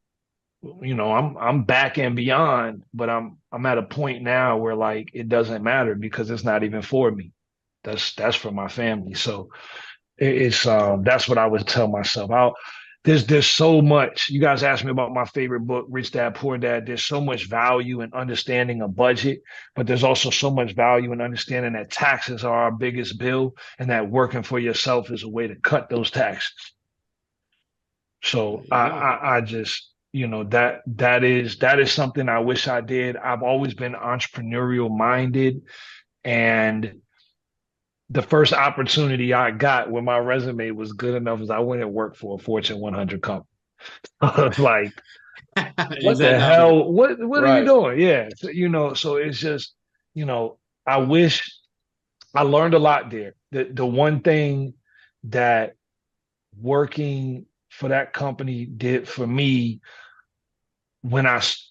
I'm back and beyond, but I'm at a point now where like it doesn't matter because it's not even for me. That's for my family. So it's that's what I would tell myself. There's so much. You guys asked me about my favorite book, Rich Dad Poor Dad. There's so much value in understanding a budget, but there's also so much value in understanding that taxes are our biggest bill and that working for yourself is a way to cut those taxes. So I just that is something I wish I did. I've always been entrepreneurial minded, and the first opportunity I got when my resume was good enough is I went and worked for a Fortune 100 company. I was like, what the hell? What are you Right. doing? Yeah, so, so it's just, I wish I learned a lot there. The one thing that working for that company did for me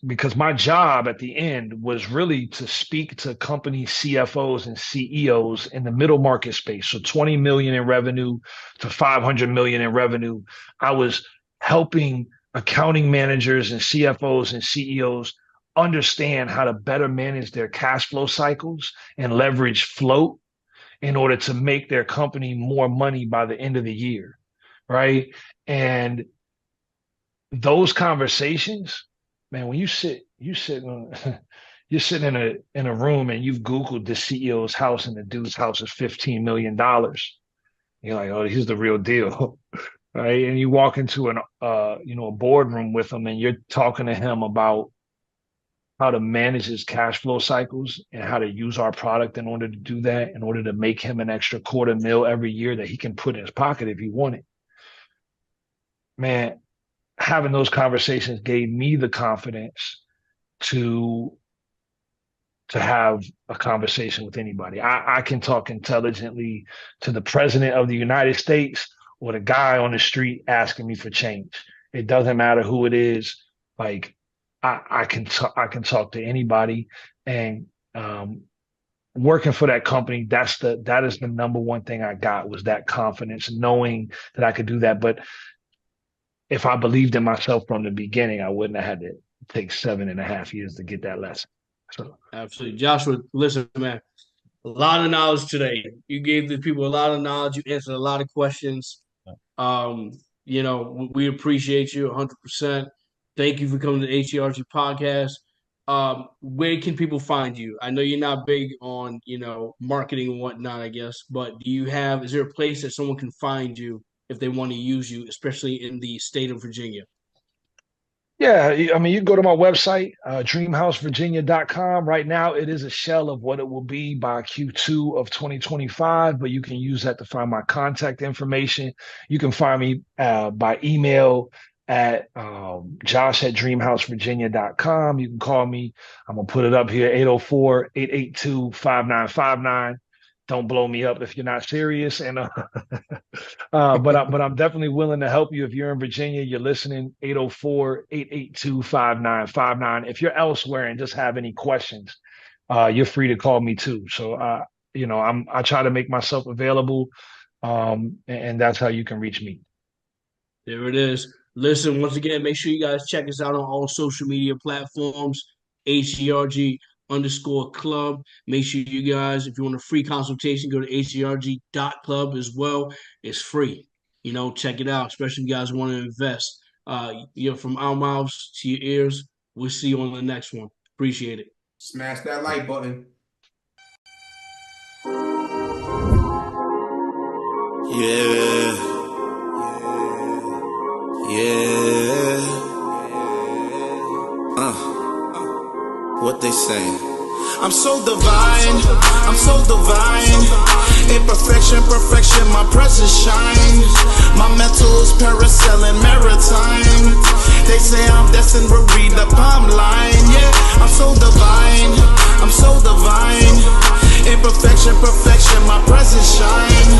because my job at the end was really to speak to company CFOs and CEOs in the middle market space. So 20 million in revenue to 500 million in revenue. I was helping accounting managers and CFOs and CEOs understand how to better manage their cash flow cycles and leverage float in order to make their company more money by the end of the year. Right. And those conversations, man, when you sit on you're sitting in a room and you've Googled the CEO's house and the dude's house is $15 million. You're like, oh, he's the real deal. Right. And you walk into a boardroom with him and you're talking to him about how to manage his cash flow cycles and how to use our product in order to do that, in order to make him an extra $250,000 every year that he can put in his pocket if he wanted. Man, having those conversations gave me the confidence to have a conversation with anybody. I can talk intelligently to the president of the United States or the guy on the street asking me for change. It doesn't matter who it is. Like I can talk to anybody, and working for that company, that is the number one thing I got, was that confidence, knowing that I could do that. But if I believed in myself from the beginning, I wouldn't have had to take 7.5 years to get that lesson. So Absolutely. Joshua, listen, man, a lot of knowledge today. You gave the people a lot of knowledge. You answered a lot of questions. Um, we appreciate you 100%. Thank you for coming to the H.G.R.G podcast. Where can people find you? I know you're not big on, marketing and whatnot, I guess, but is there a place that someone can find you if they want to use you, especially in the state of Virginia? yeah, I mean, you can go to my website, dreamhousevirginia.com. Right now, it is a shell of what it will be by Q2 of 2025, but you can use that to find my contact information. You can find me by email at josh@dreamhousevirginia.com. You can call me. I'm going to put it up here, 804-882-5959. Don't blow me up if you're not serious. And but I'm definitely willing to help you if you're in Virginia, you're listening, 804-882-5959. If you're elsewhere and just have any questions, you're free to call me too. So I try to make myself available. And that's how you can reach me. There it is. Listen, once again, make sure you guys check us out on all social media platforms, H.G.R.G underscore club. Make sure you guys, if you want a free consultation, go to hgrg.club as well. It's free. You know, check it out, especially if you guys want to invest. From our mouths to your ears. We'll see you on the next one. Appreciate it. Smash that like button. Yeah. What they saying? I'm so divine, I'm so divine. Imperfection, perfection, my presence shines. My mental is parasailing maritime. They say I'm destined to read the palm line. Yeah, I'm so divine, I'm so divine. Imperfection, perfection, my presence shines.